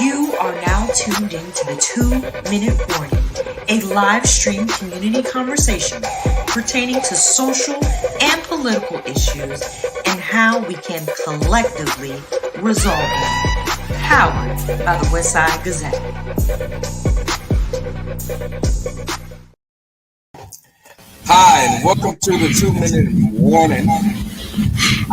You are now tuned into the 2-Minute Warning, a live stream community conversation pertaining to social and political issues and how we can collectively resolve them. Powered by the Westside Gazette. Hi, and welcome to the 2-Minute Warning.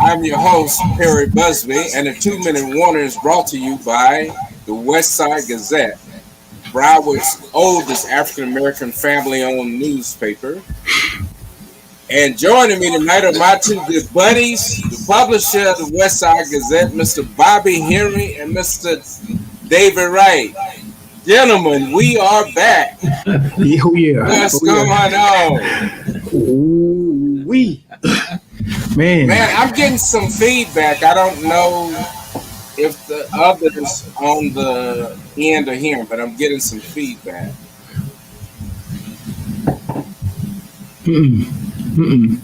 I'm your host, Perry Busby, and the 2-Minute Warning is brought to you by the Westside Gazette, Broward's oldest African-American family-owned newspaper. And joining me tonight are my two good buddies, the publisher of the Westside Gazette, Mr. Bobby Henry and Mr. David Wright. Gentlemen, we are back. Oh, yeah. What's going on? Ooh-wee. Man, I'm getting some feedback. I don't know if the others on the end are hearing, but I'm getting some feedback.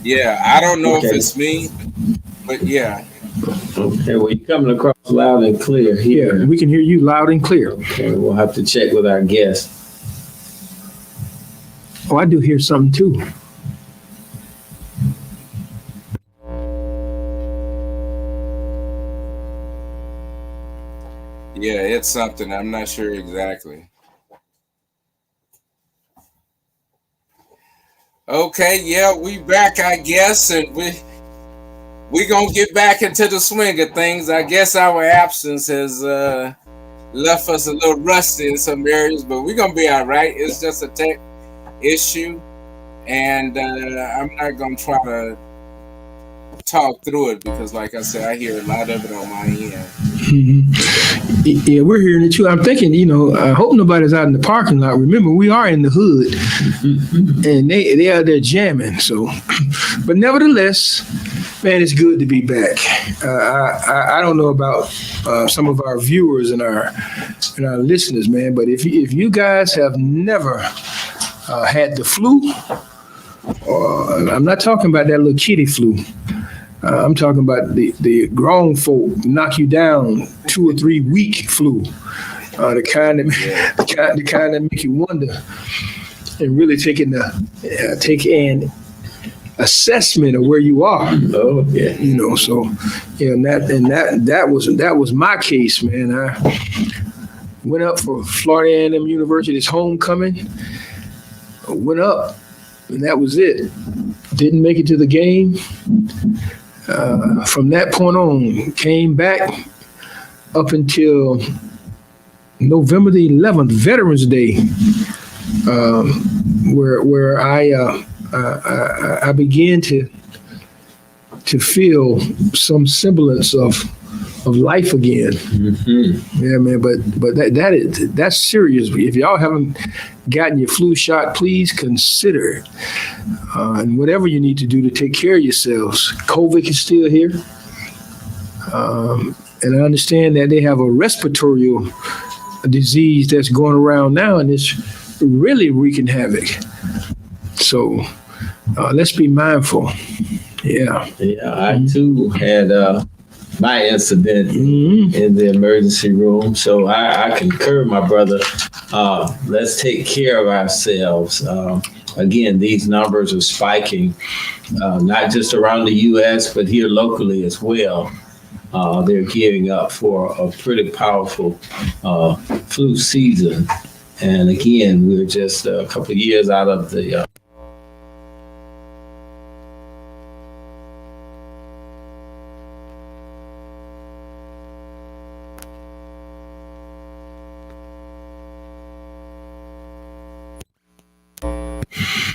Yeah, I don't know if it's me, but yeah. Okay, well, you're coming across loud and clear here. Yeah, we can hear you loud and clear. Okay, we'll have to check with our guest. Oh, I do hear something too. Yeah, it's something. I'm not sure exactly. Okay, yeah, we back, I guess, and we gonna get back into the swing of things. I guess our absence has left us a little rusty in some areas, but we're gonna be all right. It's just a tech issue, and I'm not gonna try to talk through it because, like I said, I hear a lot of it on my end. Yeah, we're hearing it too. I'm thinking, I hope nobody's out in the parking lot. Remember, we are in the hood, and they are there jamming. So, but nevertheless, man, it's good to be back. I don't know about some of our viewers and our listeners, man, but if you guys have never had the flu, I'm not talking about that little kitty flu. I'm talking about the grown folk knock you down 2 or 3 week flu, the kind that make you wonder and really take an assessment of where you are. Oh yeah, So yeah, that was my case, man. I went up for Florida A&M University's homecoming. Went up, and that was it. Didn't make it to the game. From that point on, came back up until November the 11th, Veterans Day, where I began to feel some semblance of life again. Mm-hmm. Yeah, man. But that's serious. If y'all haven't gotten your flu shot, please consider it. And whatever you need to do to take care of yourselves. COVID is still here. And I understand that they have a respiratory disease that's going around now, and it's really wreaking havoc. So let's be mindful. Yeah. Yeah, I too had my incident in the emergency room. So I concur, my brother. Let's take care of ourselves. Again, these numbers are spiking, not just around the U.S., but here locally as well. They're gearing up for a pretty powerful flu season. And again, we're just a couple of years out of the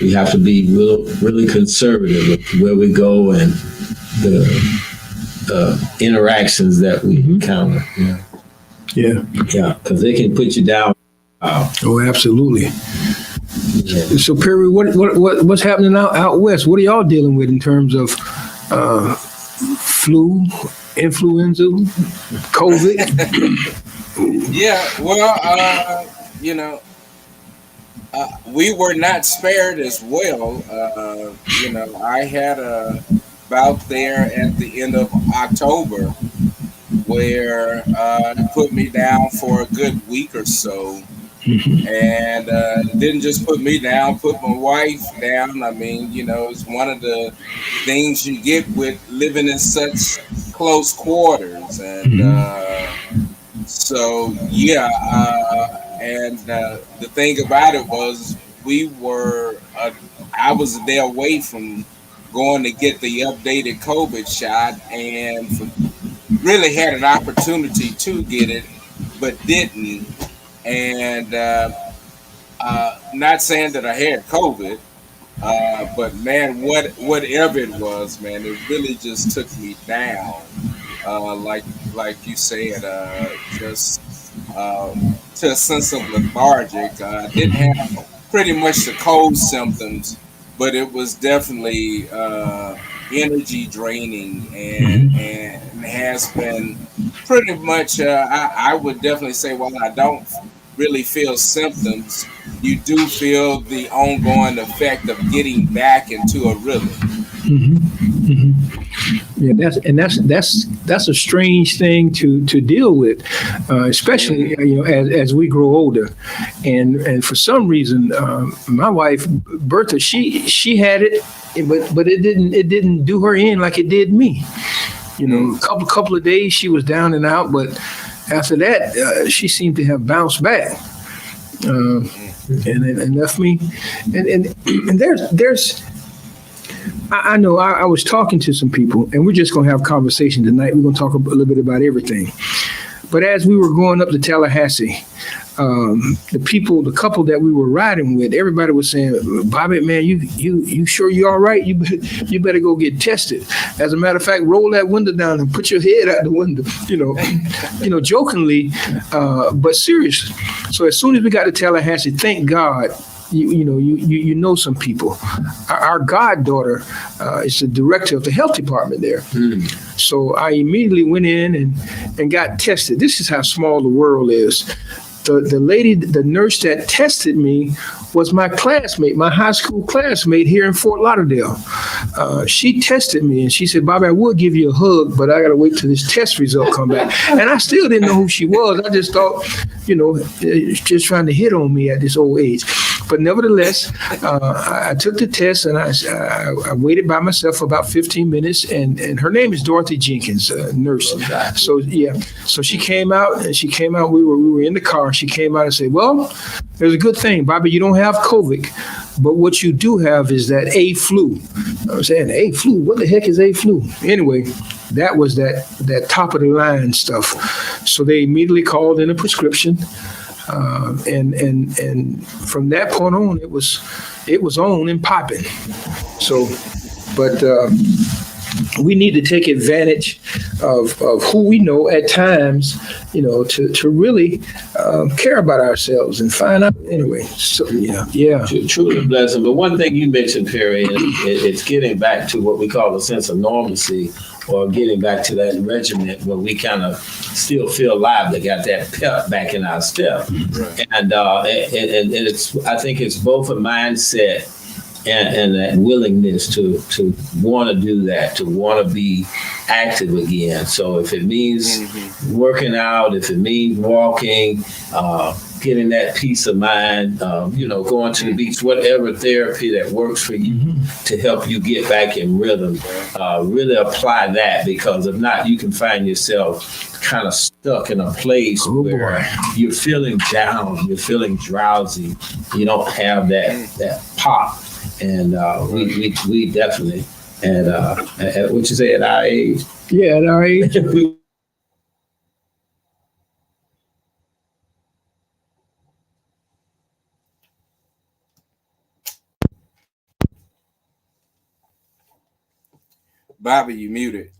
we have to be really conservative with where we go and the interactions that we encounter. Yeah, because they can put you down. Oh, absolutely. Yeah. So Perry, what's happening out west? What are y'all dealing with in terms of flu, influenza, COVID? Yeah, well, we were not spared as well. I had a bout there at the end of October where it put me down for a good week or so. And didn't just put me down, put my wife down. I mean, it's one of the things you get with living in such close quarters. And so, yeah. And the thing about it was I was a day away from going to get the updated COVID shot, and really had an opportunity to get it, but didn't. And not saying that I had COVID, but man, whatever it was, man, it really just took me down. Like you said, just to a sense of lethargic. I didn't have pretty much the cold symptoms, but it was definitely energy draining, and has been pretty much. I would definitely say, while I don't really feel symptoms, you do feel the ongoing effect of getting back into a rhythm. Yeah, that's a strange thing to deal with, especially as we grow older, and for some reason, my wife Bertha, she had it, but it didn't do her in like it did me. A couple of days she was down and out, but after that she seemed to have bounced back, and left me, and there's. I know I was talking to some people, and we're just going to have a conversation tonight. We're going to talk a little bit about everything. But as we were going up to Tallahassee, the couple that we were riding with, everybody was saying, "Bobby, man, you sure you're all right? You better go get tested. As a matter of fact, roll that window down and put your head out the window." Jokingly, but seriously. So as soon as we got to Tallahassee, thank God. You know some people. Our goddaughter is the director of the health department there. So I immediately went in and got tested. This is how small the world is. The nurse that tested me was my classmate, my high school classmate here in Fort Lauderdale. She tested me and she said, "Bobby, I will give you a hug, but I got to wait till this test result come back." And I still didn't know who she was. I just thought, just trying to hit on me at this old age. But nevertheless, I took the test and I waited by myself for about 15 minutes. And her name is Dorothy Jenkins, nurse. So yeah, so she came out. We were in the car. She came out and said, "Well, there's a good thing, Bobby. You don't have COVID, but what you do have is that A flu." I was saying, "A flu? What the heck is A flu?" Anyway, that was that top of the line stuff. So they immediately called in a prescription. And from that point on, it was on and popping. So, but we need to take advantage of who we know at times, to really care about ourselves and find out anyway. So yeah. Truly a blessing. But one thing you mentioned, Perry, it's getting back to what we call a sense of normalcy, or getting back to that regiment where we kind of still feel lively, got that pep back in our step. Right. And it's, I think it's both a mindset and that willingness to want to do that, to want to be active again. So if it means working out, if it means walking, getting that peace of mind, going to the beach, whatever therapy that works for you to help you get back in rhythm, really apply that, because if not, you can find yourself kind of stuck in a place where you're feeling down, you're feeling drowsy, you don't have that pop. And we definitely at what you say, at our age. Yeah, at our age. Bobby, you muted.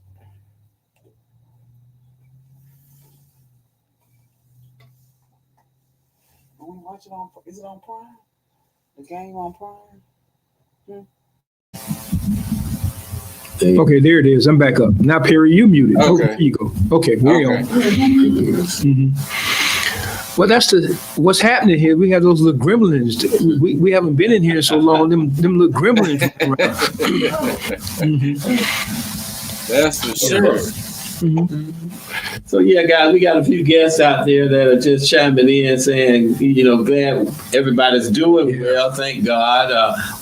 We watch it on. Is it on Prime? The game on Prime. Okay, there it is. I'm back up. Now, Perry, you muted. Okay. There you go. Okay, we're on. Well, that's what's happening here. We have those little gremlins. We haven't been in here so long. Them little gremlins around. That's for sure. So yeah, guys, we got a few guests out there that are just chiming in, saying, glad everybody's doing well. Thank God.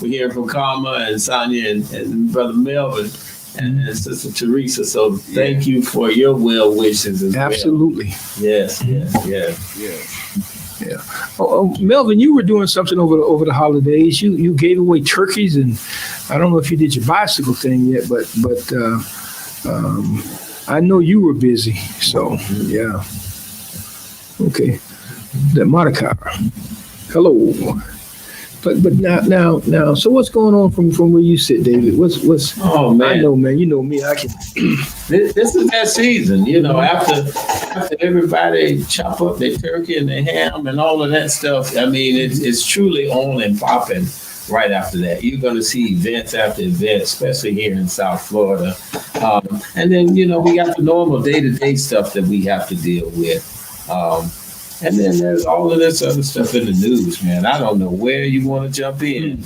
We're hearing from Karma and Sonia and Brother Melvin and Sister Teresa. So thank you for your well wishes as Absolutely. well. Yes. Yeah. Oh, Melvin, you were doing something over the holidays. You gave away turkeys, and I don't know if you did your bicycle thing yet, but I know you were busy. So yeah. Okay. That Monica. Hello. But now. So what's going on from where you sit, David? What's? Oh man, I know, man. You know me. I can. This is that season, after everybody chop up their turkey and their ham and all of that stuff. I mean, it's truly on and popping right after that. You're going to see events after events, especially here in South Florida. And then, we got the normal day-to-day stuff that we have to deal with. And then there's all of this other stuff in the news, man. I don't know where you want to jump in,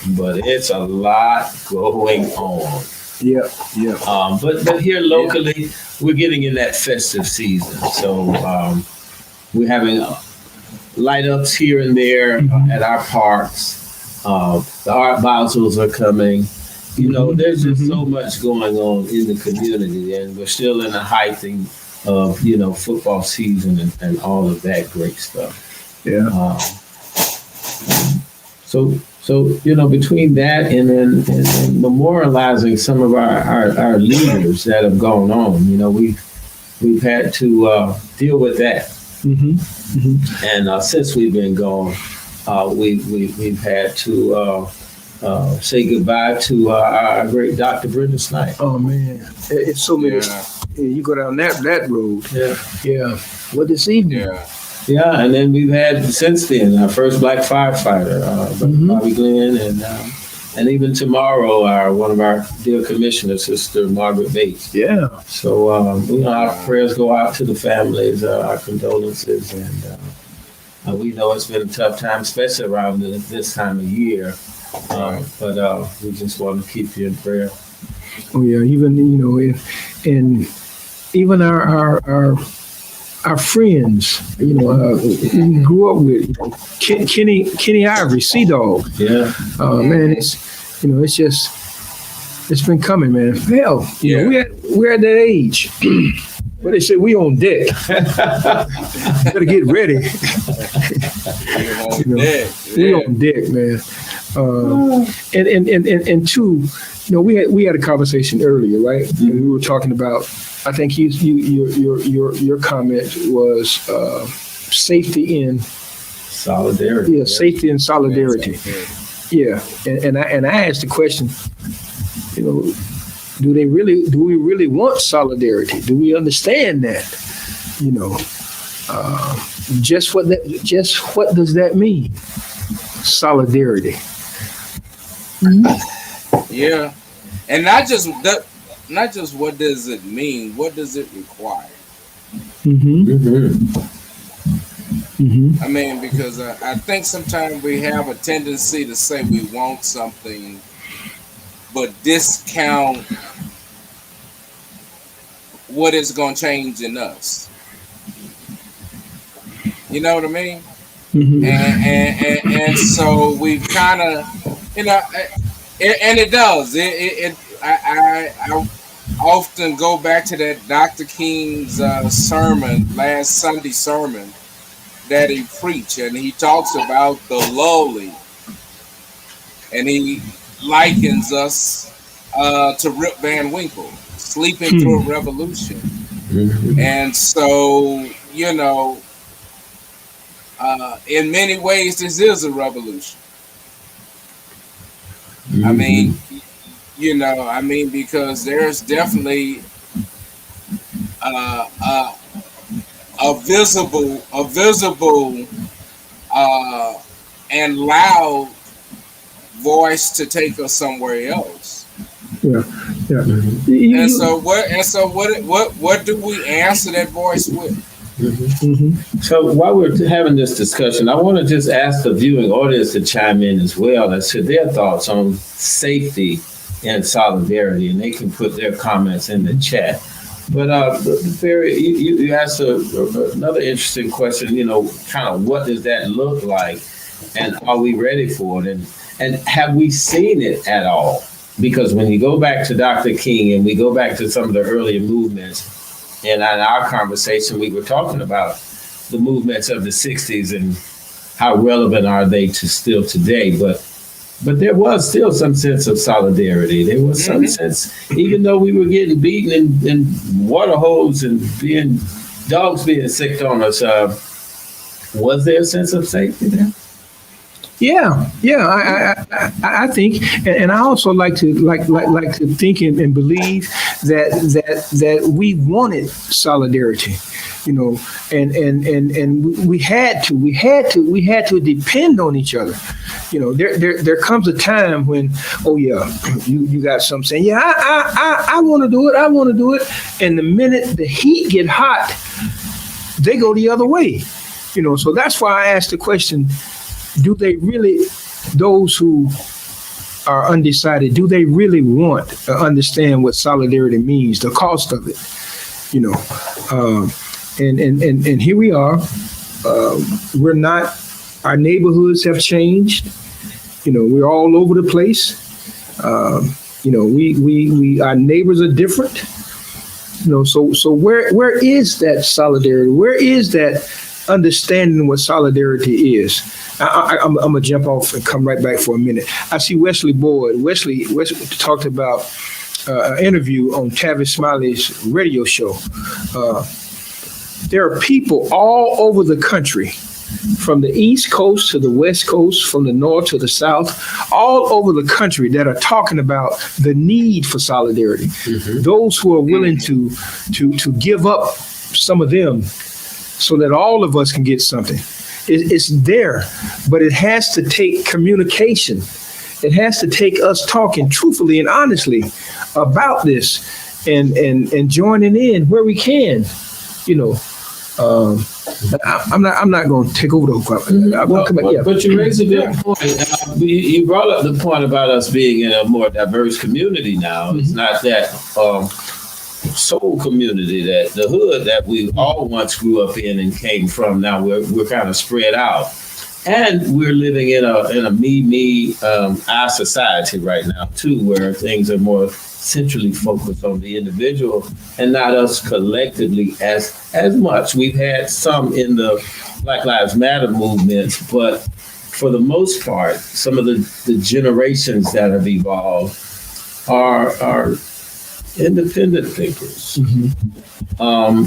but it's a lot going on. Yeah. But here locally, we're getting in that festive season. So we're having light ups here and there at our parks. The art basels are coming. There's just so much going on in the community, and we're still in the height of football season and all of that great stuff. Yeah. So between that and then memorializing some of our leaders that have gone on, we've had to deal with that. And since we've been gone, we've had to say goodbye to our great Dr. Brenda Snipe. Oh man, it's so many. You go down that road. Yeah. Well, this evening. Yeah, and then we've had since then our first black firefighter, Bobby Glenn, and even tomorrow one of our dear commissioners, Sister Margaret Bates. Yeah. So our prayers go out to the families, our condolences, and we know it's been a tough time, especially around this time of year. But we just want to keep you in prayer. Oh yeah, even and even our friends, we grew up with, Kenny Ivory, Sea Dog. Yeah. Man, it's been coming, man. Hell, we're at that age. But they say we on deck. Better get ready. We on deck, man. And two, we had a conversation earlier, right? And we were talking about. I think your comment was safety in solidarity. Yeah, safety and solidarity. Yeah, and I asked the question. Do we really want solidarity? Do we understand that? Just what does that mean? Solidarity. Yeah, and not just what does it mean, what does it require? I mean, because I think sometimes we have a tendency to say we want something, but discount what is going to change in us. You know what I mean? And so we kind of, and it does. I often go back to that Dr. King's sermon, last Sunday sermon that he preached, and he talks about the lowly, and he likens us to Rip Van Winkle, sleeping through a revolution. And so, in many ways, this is a revolution. I mean, because there's definitely a visible and loud voice to take us somewhere else. Yeah. And so what do we answer that voice with? So while we're having this discussion, I want to just ask the viewing audience to chime in as well as to their thoughts on safety and solidarity, and they can put their comments in the chat. But Barry, you asked another interesting question. Kind of what does that look like, and are we ready for it, and have we seen it at all? Because when you go back to Dr. King and we go back to some of the earlier movements, and in our conversation we were talking about the movements of the '60s and how relevant are they to still today, but there was still some sense of solidarity. There was some sense, even though we were getting beaten in water holes and dogs being sicked on us, was there a sense of safety there? Yeah. I think, and I also like to think and believe that we wanted solidarity, and we had to depend on each other. There comes a time when, you got some saying, I want to do it, and the minute the heat get hot, they go the other way. So that's why I asked the question: do they really, those who are undecided, do they really want to understand what solidarity means, the cost of it? And here we are. We're not. Our neighborhoods have changed. We're all over the place. We our neighbors are different. So where is that solidarity? Where is that understanding what solidarity is? I'm gonna jump off and come right back for a minute. I see Wesley Boyd. Wesley talked about an interview on Tavis Smiley's radio show. There are people all over the country, from the East Coast to the West Coast, from the North to the South, all over the country that are talking about the need for solidarity. Mm-hmm. Those who are willing to give up some of them so that all of us can get something. It's there, but it has to take communication. It has to take us talking truthfully and honestly about this and joining in where we can. I'm not going to take over the whole conversation. But you raised a good point. You brought up the point about us being in a more diverse community now. Mm-hmm. It's not that soul community, that the hood that we all once grew up in and came from. Now we're kind of spread out, and we're living in a me our society right now too, where things are more centrally focused on the individual and not us collectively as much. We've had some in the Black Lives Matter movements, but for the most part, some of the generations that have evolved are independent thinkers. Mm-hmm.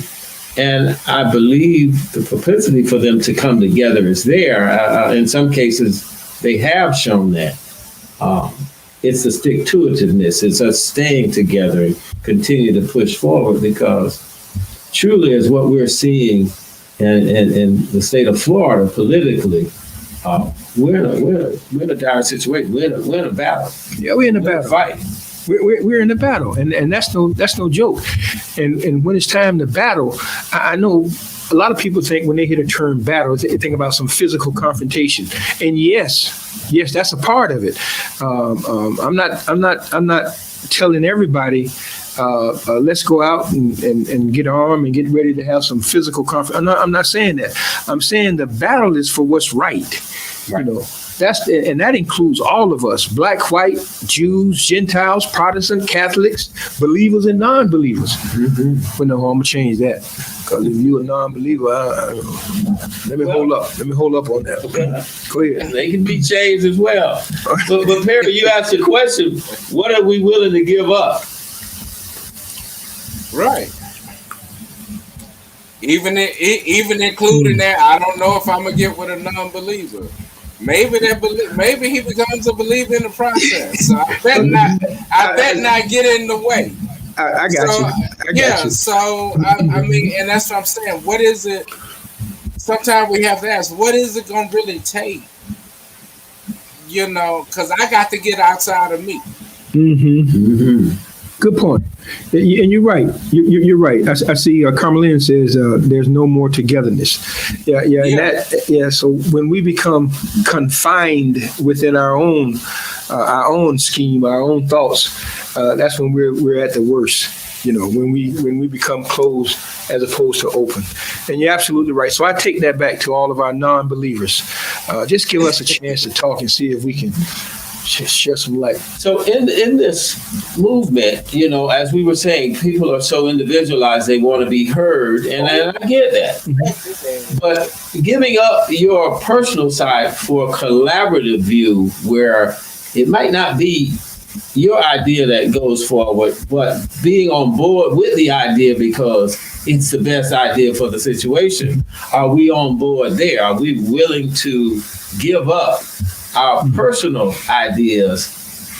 And I believe the propensity for them to come together is there. In some cases, they have shown that. It's the stick-to-itiveness. It's us staying together and continue to push forward, because truly is what we're seeing in the state of Florida politically. We're in a dire situation. We're in a battle. Yeah, we're in a battle. Fight. We're in a battle, and that's no joke. And when it's time to battle, I know a lot of people think when they hear the term battle, they think about some physical confrontation. And yes, that's a part of it. I'm not telling everybody let's go out and get armed and get ready to have some physical confrontation. I'm not saying that. I'm saying the battle is for what's right. And that includes all of us: black, white, Jews, Gentiles, Protestant, Catholics, believers and non-believers. Mm-hmm. But no, I'm gonna change that, because if you're a non-believer, let me hold up on that. Okay, go ahead. They can be changed as well. But Perry, you asked the question: what are we willing to give up? Right. Even including that, I don't know if I'm gonna get with a non-believer. Maybe he becomes a believer in the process. So I bet not get in the way. I got you. So I mean, and that's what I'm saying. What is it? Sometimes we have to ask, what is it gonna really take? Because I got to get outside of me. Mm-hmm. Mm-hmm. Good point. And you're right. You're right. I see Carmelina says there's no more togetherness. Yeah. And so when we become confined within our own scheme, our own thoughts, that's when we're at the worst. when we become closed as opposed to open. And you're absolutely right. So I take that back to all of our non-believers. Just give us a chance to talk and see if we can share some light. So in this movement, as we were saying, people are so individualized, they want to be heard, and I get that. But giving up your personal side for a collaborative view where it might not be your idea that goes forward, but being on board with the idea because it's the best idea for the situation. Are we on board there? Are we willing to give up our personal ideas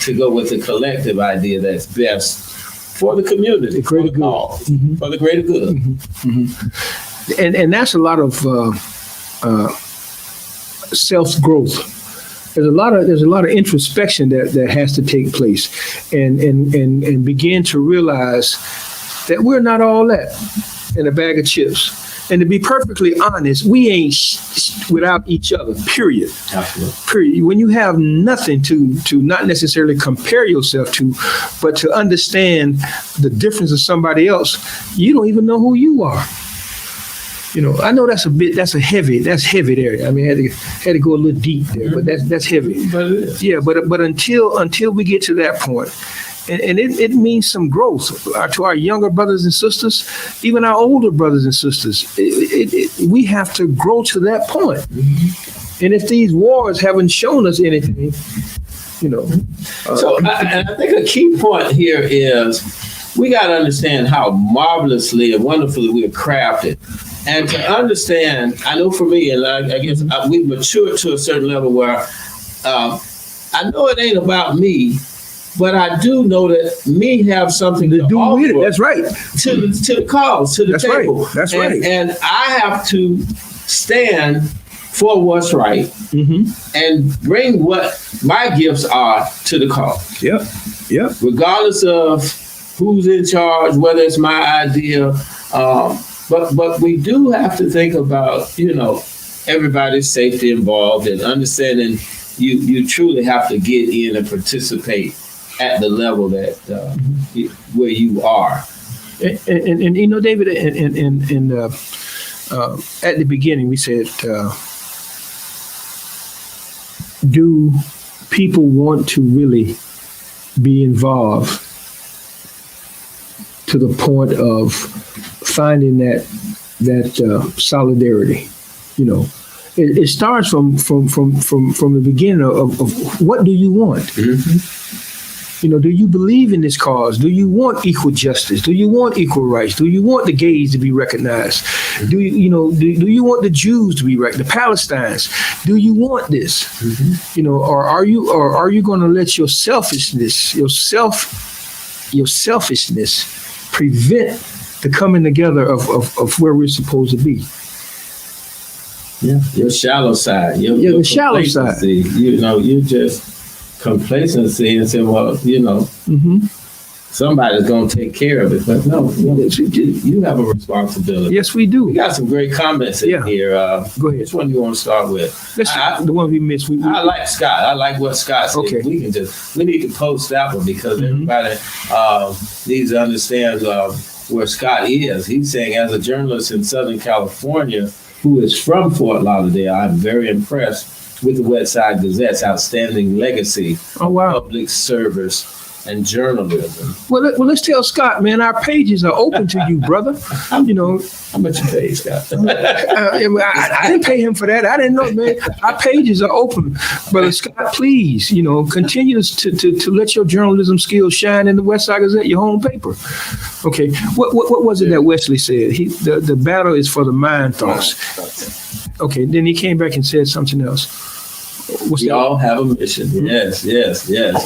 to go with the collective idea that's best for the community, for the cause, for the greater good? And that's a lot of self-growth. There's a lot of introspection that has to take place, and begin to realize that we're not all that in a bag of chips. And to be perfectly honest, we ain't without each other, period. Absolutely. Period. When you have nothing to not necessarily compare yourself to, but to understand the difference of somebody else, you don't even know who you are. I know that's heavy there. I mean, I had to go a little deep there, but that's heavy. But it is. Yeah, but until we get to that point, and it means some growth to our younger brothers and sisters, even our older brothers and sisters. We have to grow to that point. Mm-hmm. And if these wars haven't shown us anything, So I think a key point here is we got to understand how marvelously and wonderfully we are crafted. And to understand, I know for me, and I guess we've matured to a certain level where I know it ain't about me, but I do know that me have something to do with it. That's right. To the cause, to the table. Right. That's right. And I have to stand for what's right and bring what my gifts are to the cause. Yeah. Regardless of who's in charge, whether it's my idea. But we do have to think about, everybody's safety involved and understanding you truly have to get in and participate at the level that where you are. And David, and at the beginning we said, do people want to really be involved to the point of finding that solidarity? It starts from the beginning of what do you want? Mm-hmm. Do you believe in this cause? Do you want equal justice? Do you want equal rights? Do you want the gays to be recognized? Do you want the Jews to be recognized? The Palestinians? Do you want this? Mm-hmm. Or are you going to let your selfishness prevent the coming together of where we're supposed to be? Yeah, your shallow side. The shallow side. You just complacency and say, well, somebody's going to take care of it. But no, you have a responsibility. Yes, we do. We got some great comments in here. Go ahead. Which one do you want to start with? The one we missed. I like Scott. I like what Scott said. Okay. We need to post that one because everybody needs to understand where Scott is. He's saying, as a journalist in Southern California who is from Fort Lauderdale, I'm very impressed with the Westside Gazette's outstanding legacy of public service and journalism. Well, let's tell Scott, man, our pages are open to you, brother. How much you pay, Scott? I didn't pay him for that. I didn't know, man. Our pages are open, brother Scott. Please, continue to let your journalism skills shine in the Westside Gazette, your home paper. Okay, what was it that Wesley said? The battle is for the mind thoughts. Okay, then he came back and said something else. We all have a mission. Yes.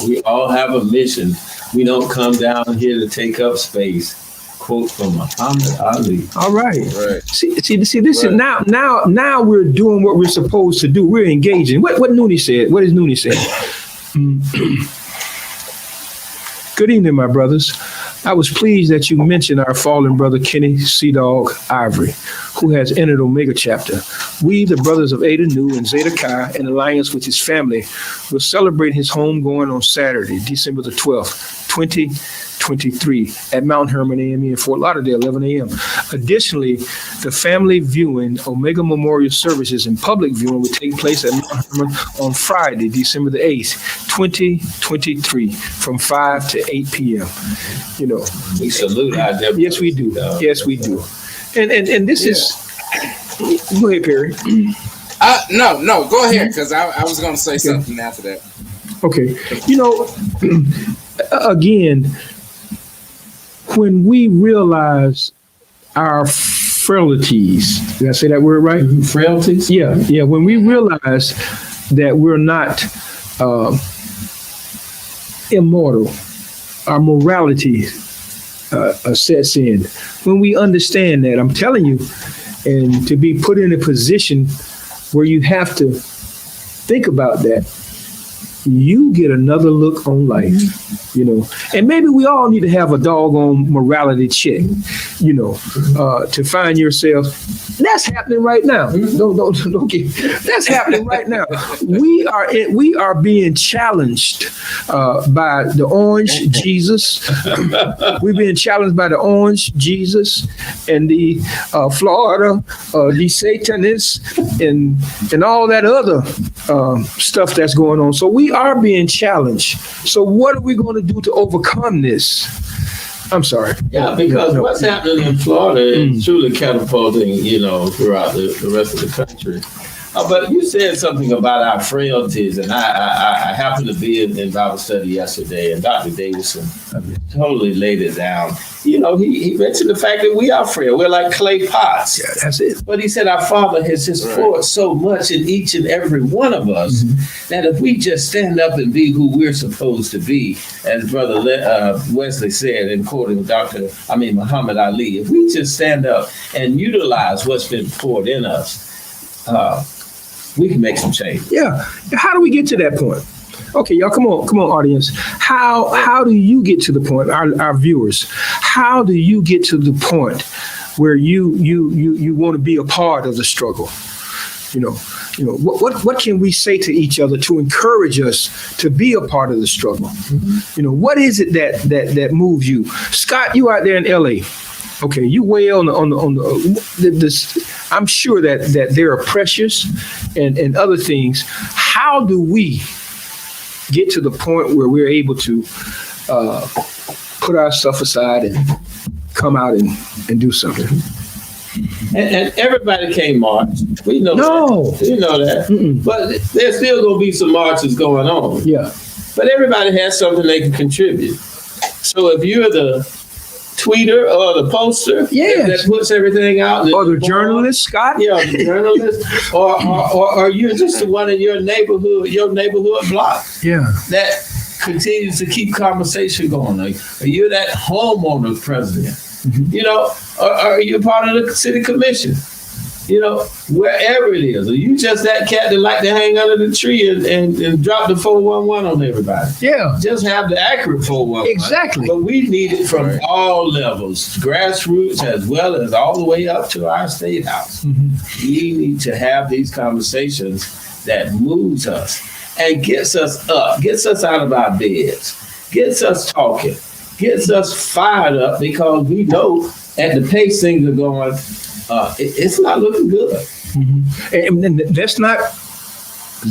We all have a mission. We don't come down here to take up space. Quote from Muhammad Ali. All right. See, this is now we're doing what we're supposed to do. We're engaging. What Nooney said? What is Nooney saying? Good evening, my brothers. I was pleased that you mentioned our fallen brother Kenny Sea Dog Ivory, who has entered Omega chapter. We, the brothers of Eta Nu and Zeta Chi, in alliance with his family, will celebrate his homegoing on Saturday, December the 12th, 2020. 2023 at Mount Hermon AME in Fort Lauderdale, 11 a.m. Additionally, the family viewing Omega Memorial Services and public viewing will take place at Mount Hermon on Friday, December the 8th, 2023, from 5 to 8 p.m. You know, We salute our deputy. yes, we do. Yes, we do. And this is. Go ahead, Perry. No, go ahead, because I was going to say something after that. Okay. You know, again, when we realize our frailties, did I say that word right? Frailties? Yeah. When we realize that we're not immortal, our morality sets in. When we understand that, I'm telling you, and to be put in a position where you have to think about that, you get another look on life, you know. And maybe we all need to have a doggone morality check, you know, to find yourself. That's happening right now. Don't get. That's happening right now. We are being challenged by the orange Jesus. We're being challenged by the orange Jesus and the Florida, the Satanists, and all that other stuff that's going on. So we are being challenged. So what are we going to do to overcome this? I'm sorry. Yeah, because what's happening in Florida is truly catapulting, you know, throughout the rest of the country. But you said something about our frailties, and I happened to be in Bible study yesterday, and Dr. Davidson totally laid it down. You know, he mentioned the fact that we are frail. We're like clay pots. Yeah, that's it. But he said our Father has just poured so much in each and every one of us that if we just stand up and be who we're supposed to be, as Brother Wesley said in quoting Muhammad Ali, if we just stand up and utilize what's been poured in us, we can make some change. Yeah. How do we get to that point? Okay, y'all, come on, audience. How do you get to the point, our viewers? How do you get to the point where you want to be a part of the struggle? You know, what can we say to each other to encourage us to be a part of the struggle? You know, what is it that moves you? Scott, you out there in LA. Okay, you way on the I'm sure that there are pressures and other things. How do we get to the point where we're able to put our stuff aside and come out and do something? And everybody can't march. We know that. We know that. But there's still going to be some marches going on. Yeah. But everybody has something they can contribute. So if you're the tweeter or the poster that puts everything out, or the journalist, Scott, the journalist, or you're just the one in your neighborhood block, that continues to keep conversation going. Like, are you that homeowner president? You know, or are you part of the city commission? You know, wherever it is, are you just that cat that like to hang under the tree and drop the 411 on everybody? Yeah. Just have the accurate 411. Exactly. But we need it from all levels, grassroots as well as all the way up to our state house. We need to have these conversations that moves us and gets us up, gets us out of our beds, gets us talking, gets us fired up, because we know at the pace things are going, it's not looking good. And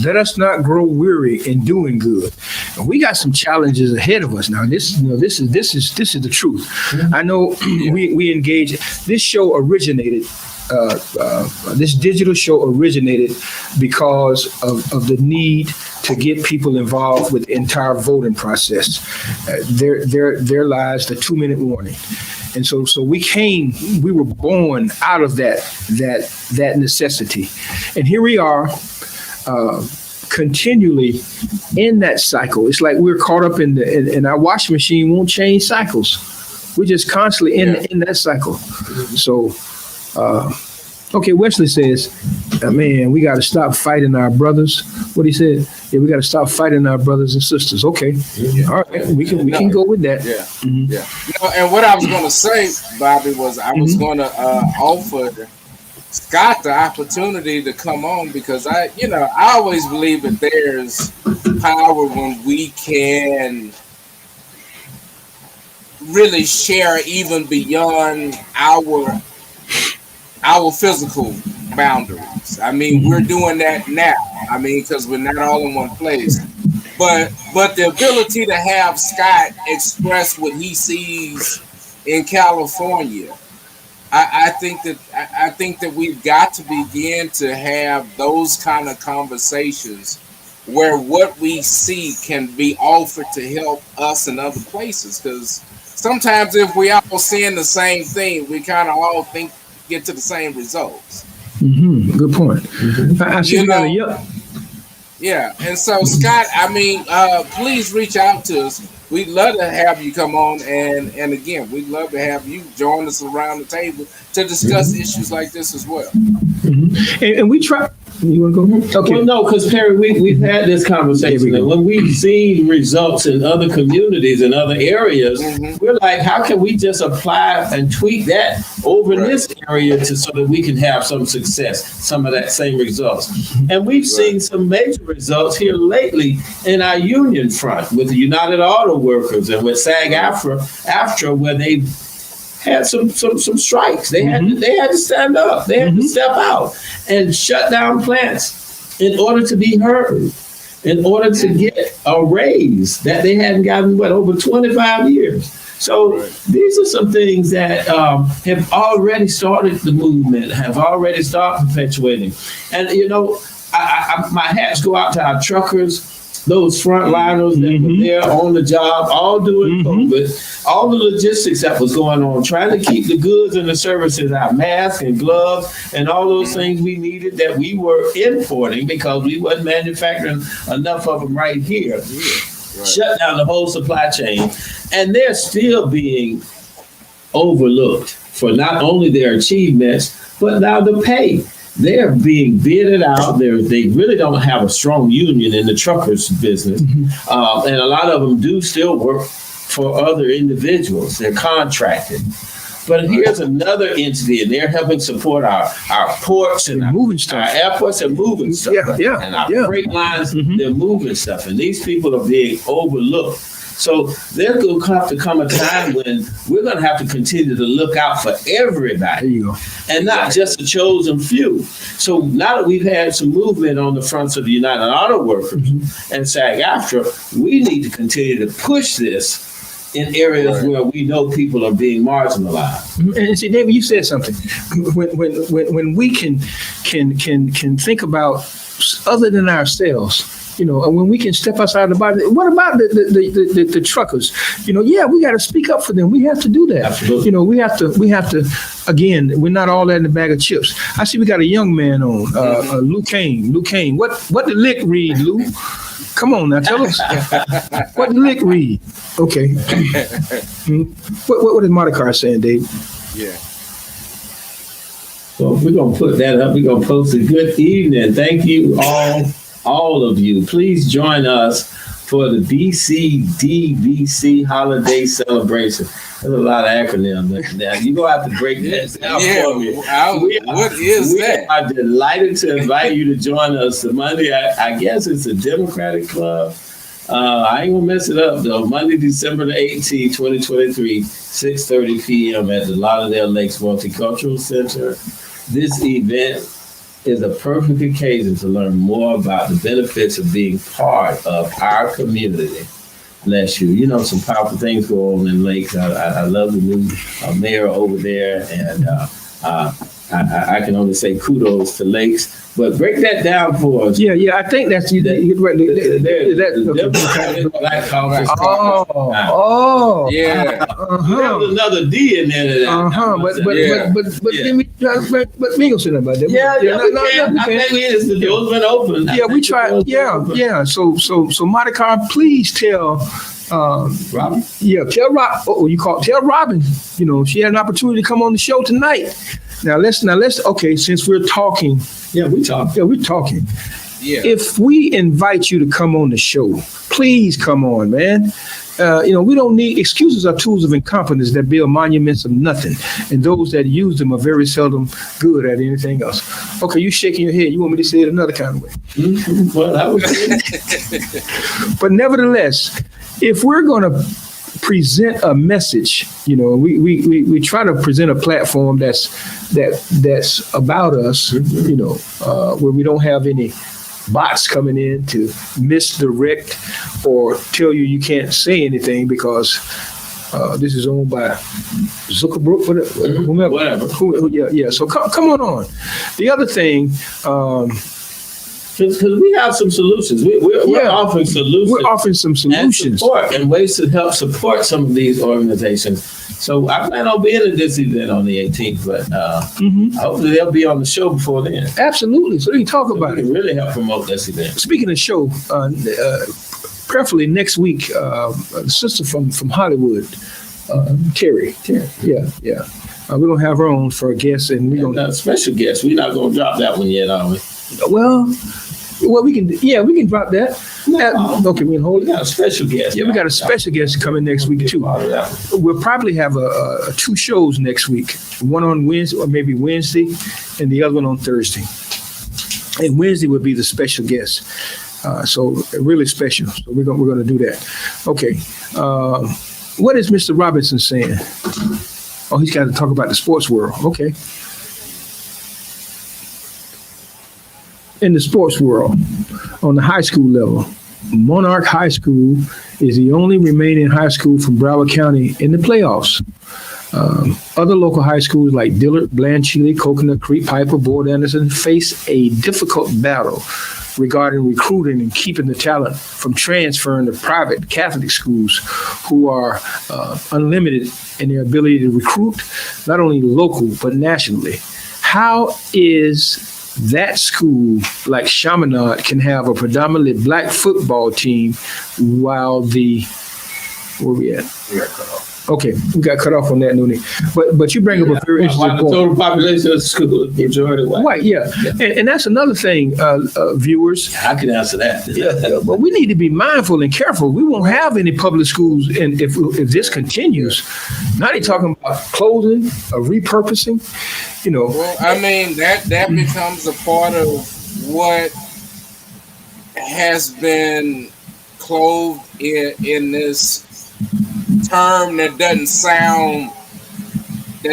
let us not grow weary in doing good. We got some challenges ahead of us now. This is the truth. I know we engage. This show originated. This digital show originated because of the need to get people involved with the entire voting process. Their lives, the 2-minute warning. And so we were born out of that necessity. And here we are, continually in that cycle. It's like we're caught up in our washing machine won't change cycles. We're just constantly in that cycle. So, okay, Wesley says, man, we got to stop fighting our brothers. What he said? Yeah, we got to stop fighting our brothers and sisters. Okay, all right, we can go with that. Yeah. You know, and what I was going to say, Bobby, was I was going to offer Scott the opportunity to come on, because I always believe that there's power when we can really share even beyond our physical boundaries. I mean, we're doing that now. I mean, because we're not all in one place. But the ability to have Scott express what he sees in California, I think that we've got to begin to have those kind of conversations where what we see can be offered to help us in other places. Because sometimes if we all seeing the same thing, we kind of all get to the same results. Good point. I see you know, yeah. And so, Scott, I mean, please reach out to us. We'd love to have you come on, and again, we'd love to have you join us around the table to discuss issues like this as well. And we try. You want to go? Okay. Well, no, because Perry, we've had this conversation, and when we've seen results in other communities and other areas, we're like, how can we just apply and tweak that over in this area so that we can have some success, some of that same results? And we've seen some major results here lately in our union front with the United Auto Workers and with SAG-AFTRA, where they had some strikes. They had to stand up. They had to step out and shut down plants in order to be heard, in order to get a raise that they hadn't gotten over 25 years. So these are some things that have already started the movement, have already started perpetuating. And you know, my hats go out to our truckers, those frontliners that were there on the job, all doing COVID, all the logistics that was going on, trying to keep the goods and the services, our masks and gloves and all those things we needed that we were importing because we wasn't manufacturing enough of them right here. Shut down the whole supply chain. And they're still being overlooked for not only their achievements, but now the pay. They're being bidded out. They really don't have a strong union in the truckers business. And a lot of them do still work for other individuals. They're contracted. But here's another entity, and they're helping support our ports and moving stuff. Our airports are moving stuff. And our freight lines, they're moving stuff. And these people are being overlooked. So there's going to have to come a time when we're going to have to continue to look out for everybody. There you go. And not just the chosen few. So now that we've had some movement on the fronts of the United Auto Workers and SAG-AFTRA, we need to continue to push this in areas where we know people are being marginalized. And see, David, you said something. When we can think about other than ourselves. You know, and when we can step outside the body, what about the truckers? You know, we got to speak up for them. We have to do that. Absolutely. You know, we have to. Again, we're not all that in the bag of chips. I see we got a young man on, Lou Kane. Lou Kane, what the lick read, Lou? Come on now, tell us what the lick read. Okay. What is Monica saying, Dave? Yeah. Well, we're gonna put that up. We're gonna post a good evening. Thank you all of you. Please join us for the BCDBC holiday celebration. There's a lot of acronyms now. You're going to have to break that down for me. What is that? We are delighted to invite you to join us the Monday. I guess it's a Democratic Club. I ain't going to mess it up, though. Monday, December the 18th, 2023, 6:30 p.m. at the Lauderdale Lakes Multicultural Center. This event is a perfect occasion to learn more about the benefits of being part of our community. Bless you. You know, some powerful things go on in Lakes. I love the new mayor over there, and I can only say kudos to Lakes. But break that down for us. Yeah. I think that's you. Right. Black Caucus. Yeah. There was another D in there. But we ain't gonna say nothing about that. I think it's the door's been open. Yeah, we tried. Yeah. So Monica, please tell. Robin? Yeah, tell Robin. You know, she had an opportunity to come on the show tonight. Now let's. Okay, since we're talking. Yeah, we're talking. Yeah. If we invite you to come on the show, please come on, man. We don't need excuses are tools of incompetence that build monuments of nothing, and those that use them are very seldom good at anything else. Okay, you shaking your head. You want me to say it another kind of way? Well, that was But nevertheless, if we're going to present a message. We try to present a platform that's about us. Where we don't have any bots coming in to misdirect or tell you can't say anything because this is owned by Zuckerberg, whomever. Whatever. Yeah. So come on. The other thing. Because we have some solutions. We're offering solutions. We're offering some solutions. And support and ways to help support some of these organizations. So I plan on being at this event on the 18th, but hopefully they'll be on the show before then. Absolutely. So we can talk about it. Really help promote this event. Speaking of show, prayerfully next week, the sister from Hollywood, Terry. Yeah. We're going to have her on for a guest. And we're going to special guest. We're not going to drop that one yet, are we? Well, we can drop that. Okay, we can hold it. We got a special guest. Yeah, we got a special guest coming next week too. We'll probably have two shows next week. One on Wednesday, or maybe Wednesday, and the other one on Thursday. And Wednesday will be the special guest. So really special. So we're gonna do that. Okay. What is Mr. Robinson saying? Oh, he's got to talk about the sports world. Okay. In the sports world, on the high school level, Monarch High School is the only remaining high school from Broward County in the playoffs. Other local high schools like Dillard, Blanchile, Coconut Creek, Piper, Board Anderson face a difficult battle regarding recruiting and keeping the talent from transferring to private Catholic schools who are unlimited in their ability to recruit, not only local, but nationally. How is that school, like Chaminade, can have a predominantly black football team while where we at? We got cut off. Okay, we got cut off on that, Noonie. But you bring up a very interesting point. The total population of the school is majority white. White, yeah. And that's another thing, viewers. I can answer that. But we need to be mindful and careful. We won't have any public schools, and if this continues. Now they're talking about closing or repurposing. Well, I mean that becomes a part of what has been clothed in this term that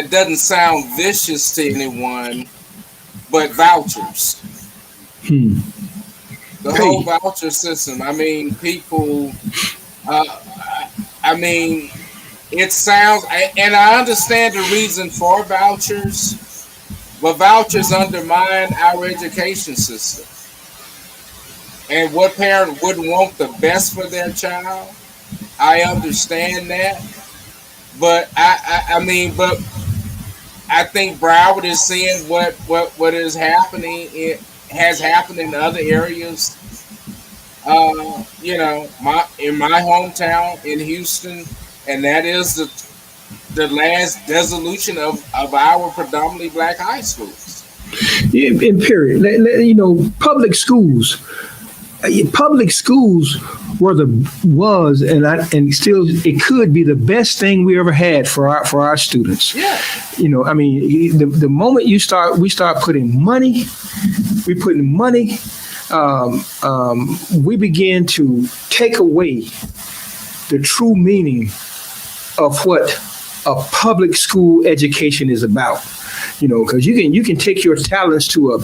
doesn't sound vicious to anyone, but vouchers. The whole voucher system. I mean, people. It sounds, and I understand the reason for vouchers, but vouchers undermine our education system. And what parent wouldn't want the best for their child? I understand that, but I think Broward is seeing what is happening. It has happened in other areas. In my hometown in Houston, and that is the last dissolution of our predominantly black high schools. Yeah, in period. Public schools. Public schools and still it could be the best thing we ever had for our students. Yeah. The moment we start putting money, we begin to take away the true meaning of what a public school education is about. Because you can take your talents to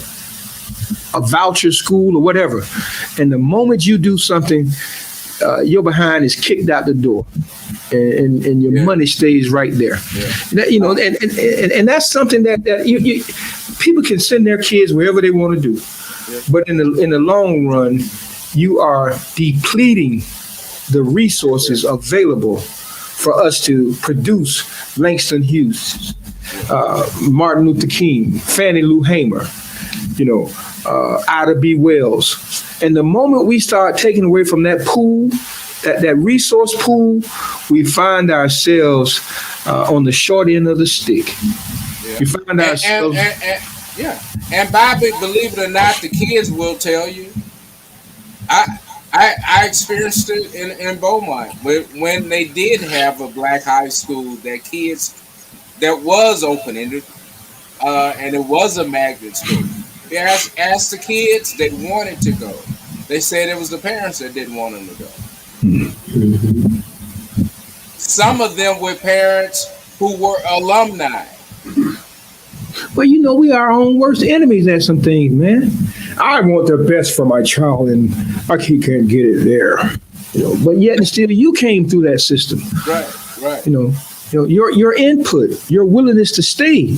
a voucher school or whatever, and the moment you do something, your behind is kicked out the door, and your money stays right there. Yeah. And that's something that you people can send their kids wherever they want to do, but in the long run, you are depleting the resources available for us to produce Langston Hughes, Martin Luther King, Fannie Lou Hamer, Ida B. Wells. And the moment we start taking away from that pool, that resource pool, we find ourselves on the short end of the stick. Yeah. We find ourselves. And Bobby, believe it or not, the kids will tell you. I experienced it in Beaumont when they did have a black high school that was open-ended, and it was a magnet school. They asked the kids, they wanted to go. They said it was the parents that didn't want them to go. Mm-hmm. some of them with parents who were alumni. Well, we are our own worst enemies at some things, man. I want the best for my child, and he can't get it there. But yet and still, you came through that system. Right. Your input, your willingness to stay.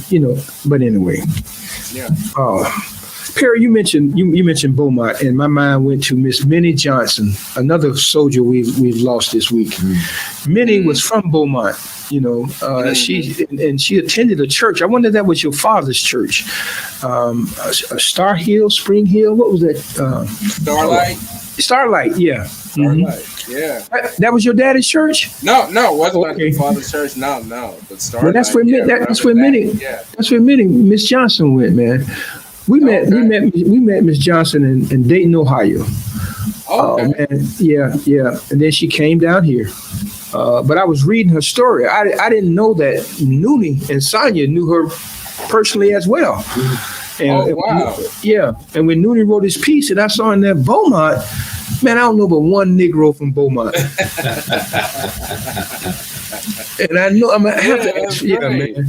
But anyway. Yeah. Perry, you mentioned Beaumont, and my mind went to Miss Minnie Johnson, another soldier we've lost this week. Minnie was from Beaumont. She attended a church. I wonder if that was your father's church. Star Hill, Spring Hill. What was that? Starlight. Yeah. Starlight. Yeah. That was your daddy's church? No, it wasn't my father's church. No. But Starlight. Well, that's where Minnie. That's where Minnie Miss Johnson went, man. We met Miss Johnson in Dayton, Ohio. Okay. Man. Yeah. And then she came down here. But I was reading her story. I didn't know that Noonie and Sonia knew her personally as well. And, wow. And when Noonie wrote his piece, and I saw in that Beaumont, man, I don't know but one Negro from Beaumont. And I know I'm gonna have to ask. Man.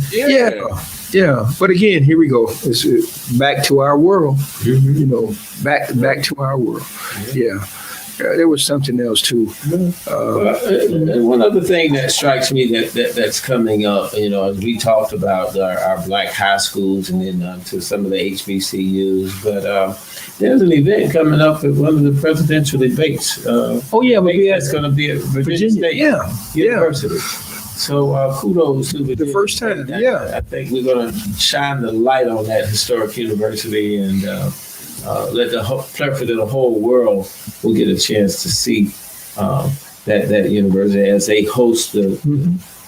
Yeah. But again, here we go. It's back to our world. Back to our world. Yeah. There was something else too. One other thing that strikes me that's coming up, as we talked about our black high schools and then to some of the HBCUs, but there's an event coming up at one of the presidential debates. It's going to be at Virginia State University. So kudos to the first time. I think we're going to shine the light on that historic university and let the whole world will get a chance to see that university as they host the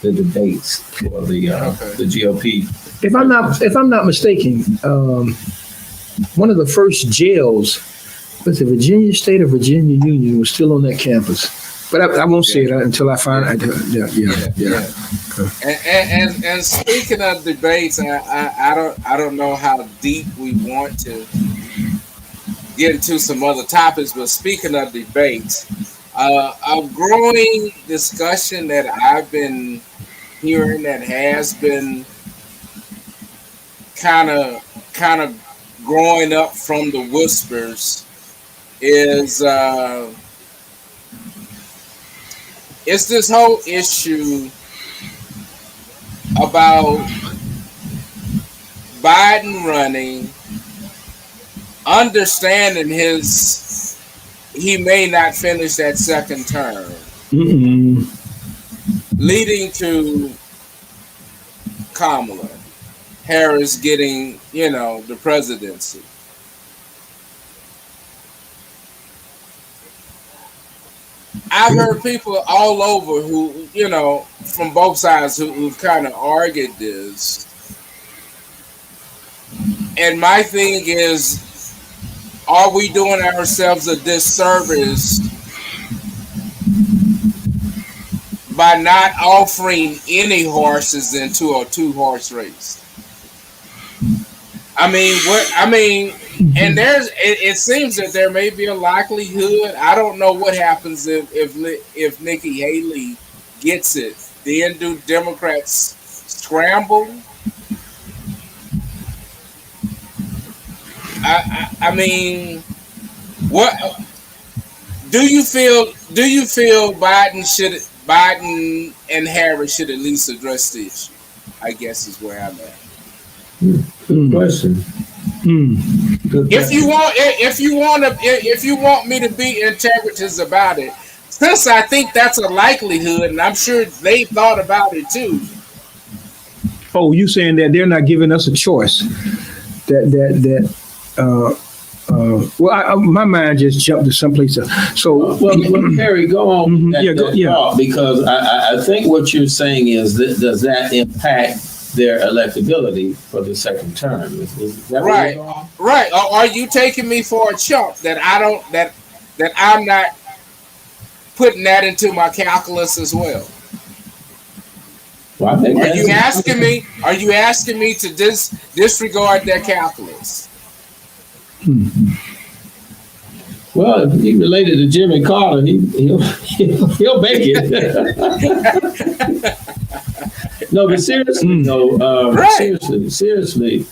debates for the GOP. If I'm not mistaken, one of the first jails was the Virginia State or Virginia Union was still on that campus. But I won't say it until I find out. Yeah. And speaking of debates, I don't know how deep we want to get into some other topics, but speaking of debates, a growing discussion that I've been hearing that has been kind of growing up from the whispers is it's this whole issue about Biden running, understanding he may not finish that second term, leading to Kamala Harris getting, the presidency. I've heard people all over who, from both sides who've kind of argued this. And my thing is, are we doing ourselves a disservice by not offering any horses into a 2-horse race? And it seems that there may be a likelihood. I don't know what happens if Nikki Haley gets it. Then do Democrats scramble? What do you feel? Do you feel Biden and Harris should at least address the issue? I guess is where I'm at. Good question. If you want me to be integritous about it, since I think that's a likelihood, and I'm sure they thought about it too. Oh, you saying that they're not giving us a choice? My mind just jumped to someplace else. So, Perry, go on. Because I think what you're saying is that does that impact their electability for the second term? Is that right? Right. Or are you taking me for a chump that I'm not putting that into my calculus as well? Well, I think Are you asking me to disregard their calculus? Well, if he related to Jimmy Carter, he'll make it. No, but seriously, seriously.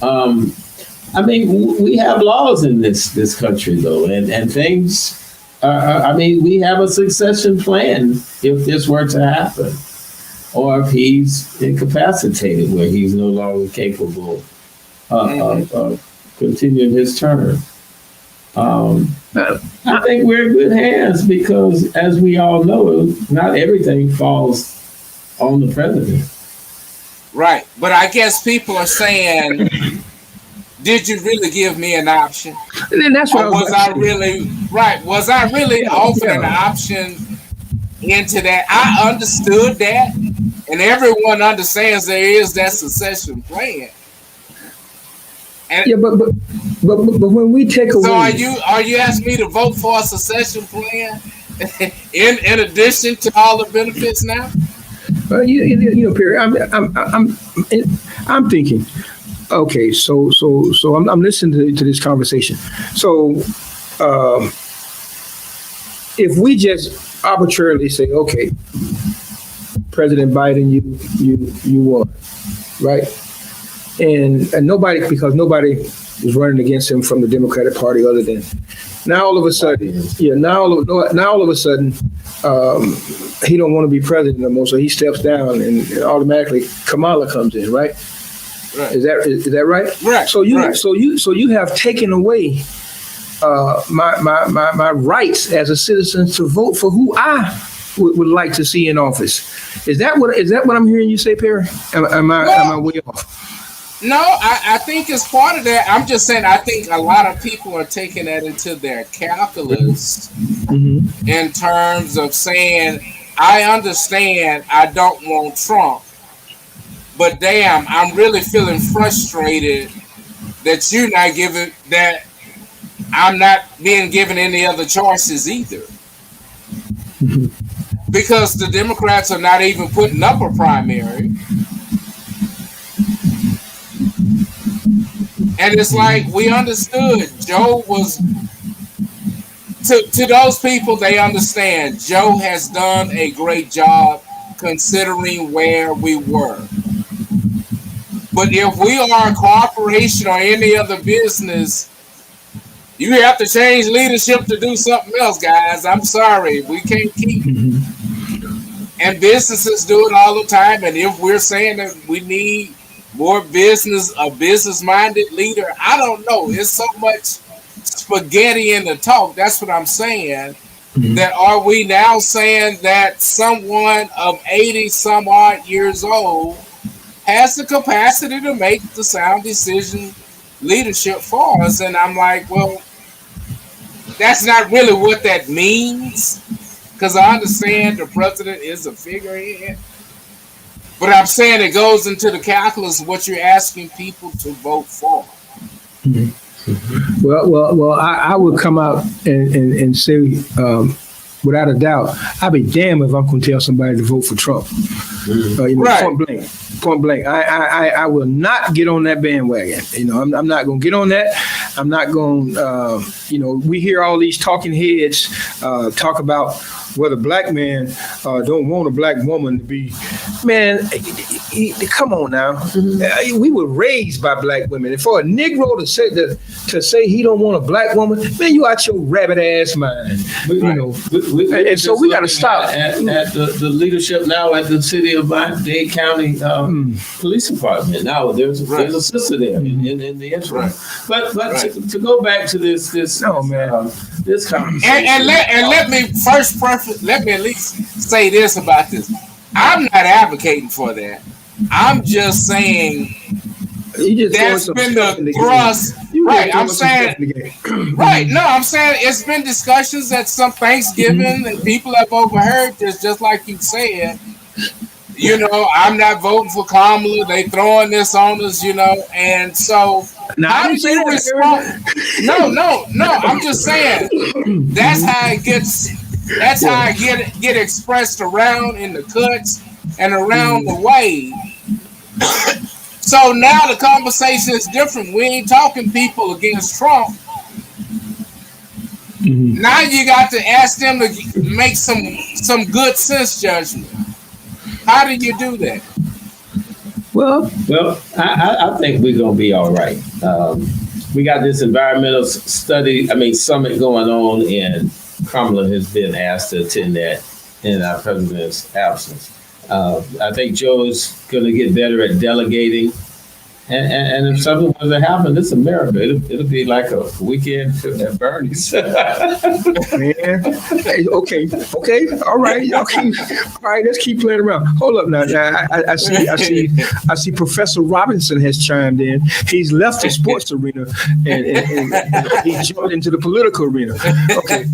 I mean, we have laws in this country, though, and things. I mean, we have a succession plan if this were to happen, or if he's incapacitated, where he's no longer capable of continuing his term. I think we're in good hands because, as we all know, not everything falls on the president. Right, but I guess people are saying, did you really give me an option? And then that's what was I really right? Was I really offered an option into that? I understood that, and everyone understands there is that succession plan. And yeah, but when we take away, so are you asking me to vote for a succession plan in addition to all the benefits now? you know, Perry, I'm thinking. Okay, so I'm listening to this conversation. So, if we just arbitrarily say, okay, President Biden, you won, right? And nobody, because nobody is running against him from the Democratic Party other than now all of a sudden, now all of a sudden, he don't want to be president no more, so he steps down and automatically Kamala comes in, right? Right. Is that right? Right. So you have taken away my rights as a citizen to vote for who I would like to see in office. Is that what I'm hearing you say, Perry? Am I way off? No, I think it's part of that. I'm just saying I think a lot of people are taking that into their calculus in terms of saying, I understand I don't want Trump, but damn, I'm really feeling frustrated that you're not giving, that I'm not being given any other choices either. Because the Democrats are not even putting up a primary. And it's like, we understood Joe was, to those people, they understand Joe has done a great job considering where we were. But if we are a corporation or any other business, you have to change leadership to do something else, guys. I'm sorry. We can't keep. And businesses do it all the time. And if we're saying that we need more business, a business-minded leader, I don't know. It's so much spaghetti in the talk. That's what I'm saying. That are we now saying that someone of 80 some odd years old has the capacity to make the sound decision leadership for us? And I'm like, well, that's not really what that means, because I understand the president is a figurehead, but I'm saying it goes into the calculus of what you're asking people to vote for. Well, I would come out and say, without a doubt, I'd be damned if I'm going to tell somebody to vote for Trump. Right. Point blank. I will not get on that bandwagon. I'm not going to get on that. I'm not going. We hear all these talking heads talk about whether black men don't want a black woman to be. Man, come on now. We were raised by black women, and for a Negro to say he don't want a black woman, man, you out your rabbit ass mind. And so we got to stop at the leadership now at the city of Dade County Police Department. Now there's a sister there in the interim. But to go back to this this conversation. And let me first let me at least say this about this. I'm not advocating for that. I'm just saying that's been the thrust. Right. I'm saying right. No, I'm saying it's been discussions at some Thanksgiving and people have overheard this, just like you said. I'm not voting for Kamala. They throwing this on us, and so how do you respond? No. I'm just saying that's how it gets. That's how I get expressed around in the cuts and around the way. So now the conversation is different. We ain't talking people against Trump. Now you got to ask them to make some good sense judgment. How do you do that? Well, I think we're gonna be all right. We got this environmental summit going on, and Kamala has been asked to attend that in our president's absence. I think Joe is going to get better at delegating. And if something was to happen, this is America. It'll be like a weekend at Bernie's. Man. Hey, okay, all right, let's keep playing around. Hold up now. I see Professor Robinson has chimed in. He's left the sports arena and he jumped into the political arena. Okay,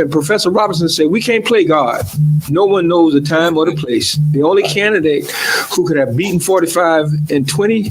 and Professor Robinson said, we can't play God. No one knows the time or the place. The only candidate who could have beaten 45 and 20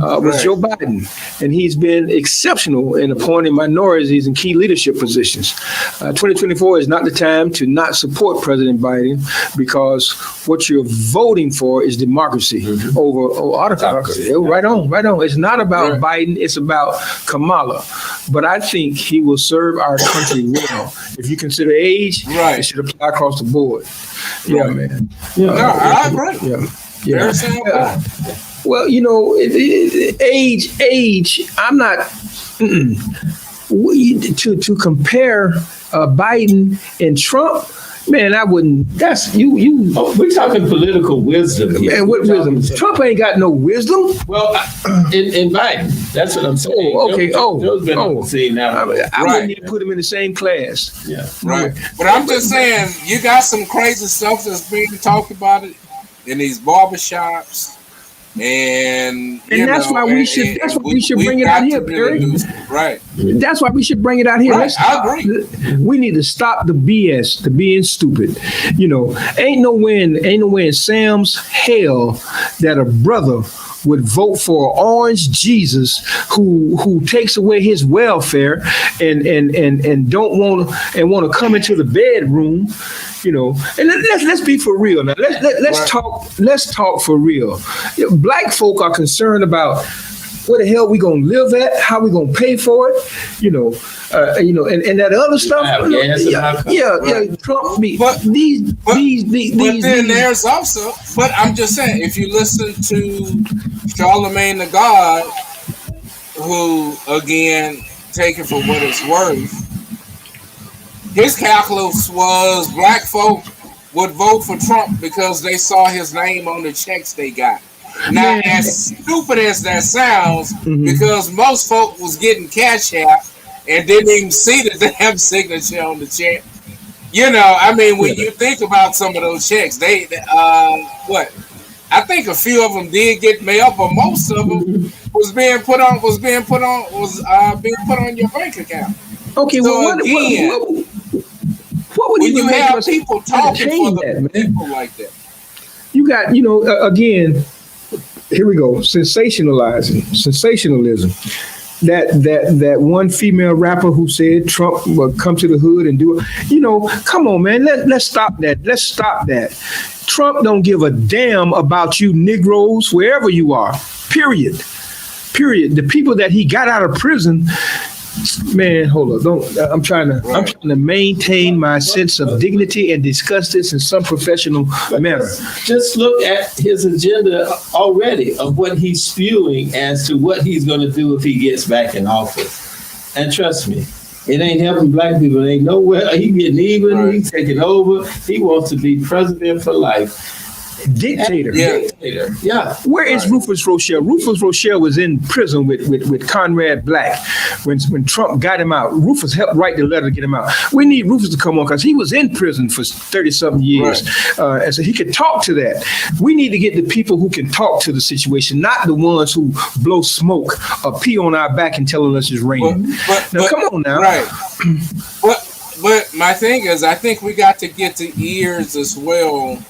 was Joe Biden, and he's been exceptional in appointing minorities in key leadership positions. 2024 is not the time to not support President Biden, because what you're voting for is democracy over autocracy. Right on. It's not about Biden, it's about Kamala. But I think he will serve our country well. If you consider age, it should apply across the board. Yeah, man. Yeah, I agree. Yeah. Well, age. I'm not to compare Biden and Trump. Man, I wouldn't. That's you. We're talking political wisdom here. Man, what wisdom? Trump ain't got no wisdom. Well, in Biden, that's what I'm saying. Joe's been on the scene now. I wouldn't need to put him in the same class. Yeah, right. But I'm just saying, you got some crazy stuff that's being talked about it in these barbershops. And that's why we should bring it out here, Perry. Right. That's why we should bring it out here. Right. I agree. We need to stop the BS, the being stupid. Ain't nowhere in Sam's hell that a brother would vote for an orange Jesus who takes away his welfare and don't want to come into the bedroom. And let's be for real now. Let's talk for real. Black folk are concerned about where the hell we gonna live at, how we gonna pay for it, and that other stuff. Trump me. But then there's also. But I'm just saying, if you listen to Charlemagne the God, who again, take it for what it's worth. His calculus was black folk would vote for Trump because they saw his name on the checks they got. Now, as stupid as that sounds, because most folk was getting Cash App and didn't even see the damn signature on the check. When you think about some of those checks, I think a few of them did get mail, but most of them was being put on your bank account. Okay, so well, what would when you make have us people talking for the that, people like that? You got, again, here we go, sensationalism. That one female rapper who said Trump would come to the hood and do it. Come on, man, let's stop that. Let's stop that. Trump don't give a damn about you Negroes, wherever you are, period. The people that he got out of prison. Man, hold up! I'm trying to maintain my sense of dignity and discuss this in some professional manner. Just look at his agenda already of what he's spewing as to what he's going to do if he gets back in office. And trust me, it ain't helping black people. It ain't nowhere. He getting even. He's taking over. He wants to be president for life. Dictator. Yeah. Where is Rufus Rochelle? Rufus Rochelle was in prison with Conrad Black when Trump got him out. Rufus helped write the letter to get him out. We need Rufus to come on because he was in prison for 30-something years. And so he could talk to that. We need to get the people who can talk to the situation, not the ones who blow smoke or pee on our back and telling us it's raining. Now, come on now. Right. But my thing is, I think we got to get the ears as well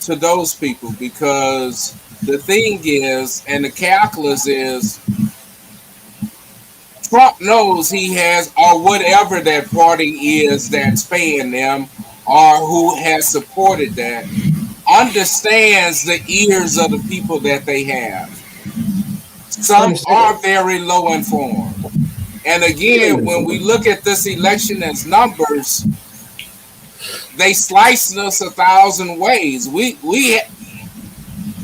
to those people, because the thing is, and the calculus is, Trump knows he has, or whatever that party is that's paying them, or who has supported that, understands the ears of the people that they have. Some are very low informed. And again, when we look at this election as numbers, they sliced us 1,000 ways. We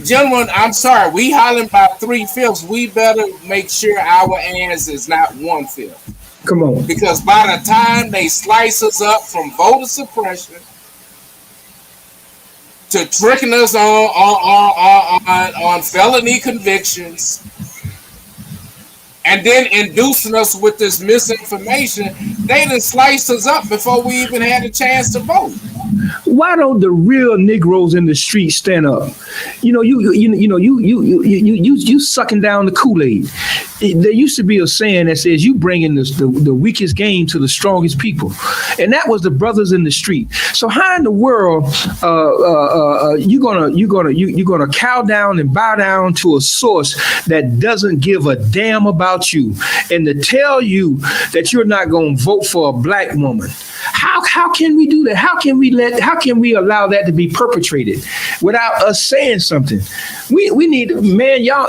gentlemen, I'm sorry, we hollering about 3/5. We better make sure our ass is not 1/5. Come on. Because by the time they slice us up from voter suppression to tricking us on felony convictions, and then inducing us with this misinformation, they done sliced us up before we even had a chance to vote. Why don't the real Negroes in the street stand up? You sucking down the Kool-Aid. There used to be a saying that says you bringing the weakest game to the strongest people, and that was the brothers in the street. So how in the world you gonna cow down and bow down to a source that doesn't give a damn about you, and to tell you that you're not gonna vote for a black woman? How can we do that? How can we allow that to be perpetrated without us saying something? We need, man, y'all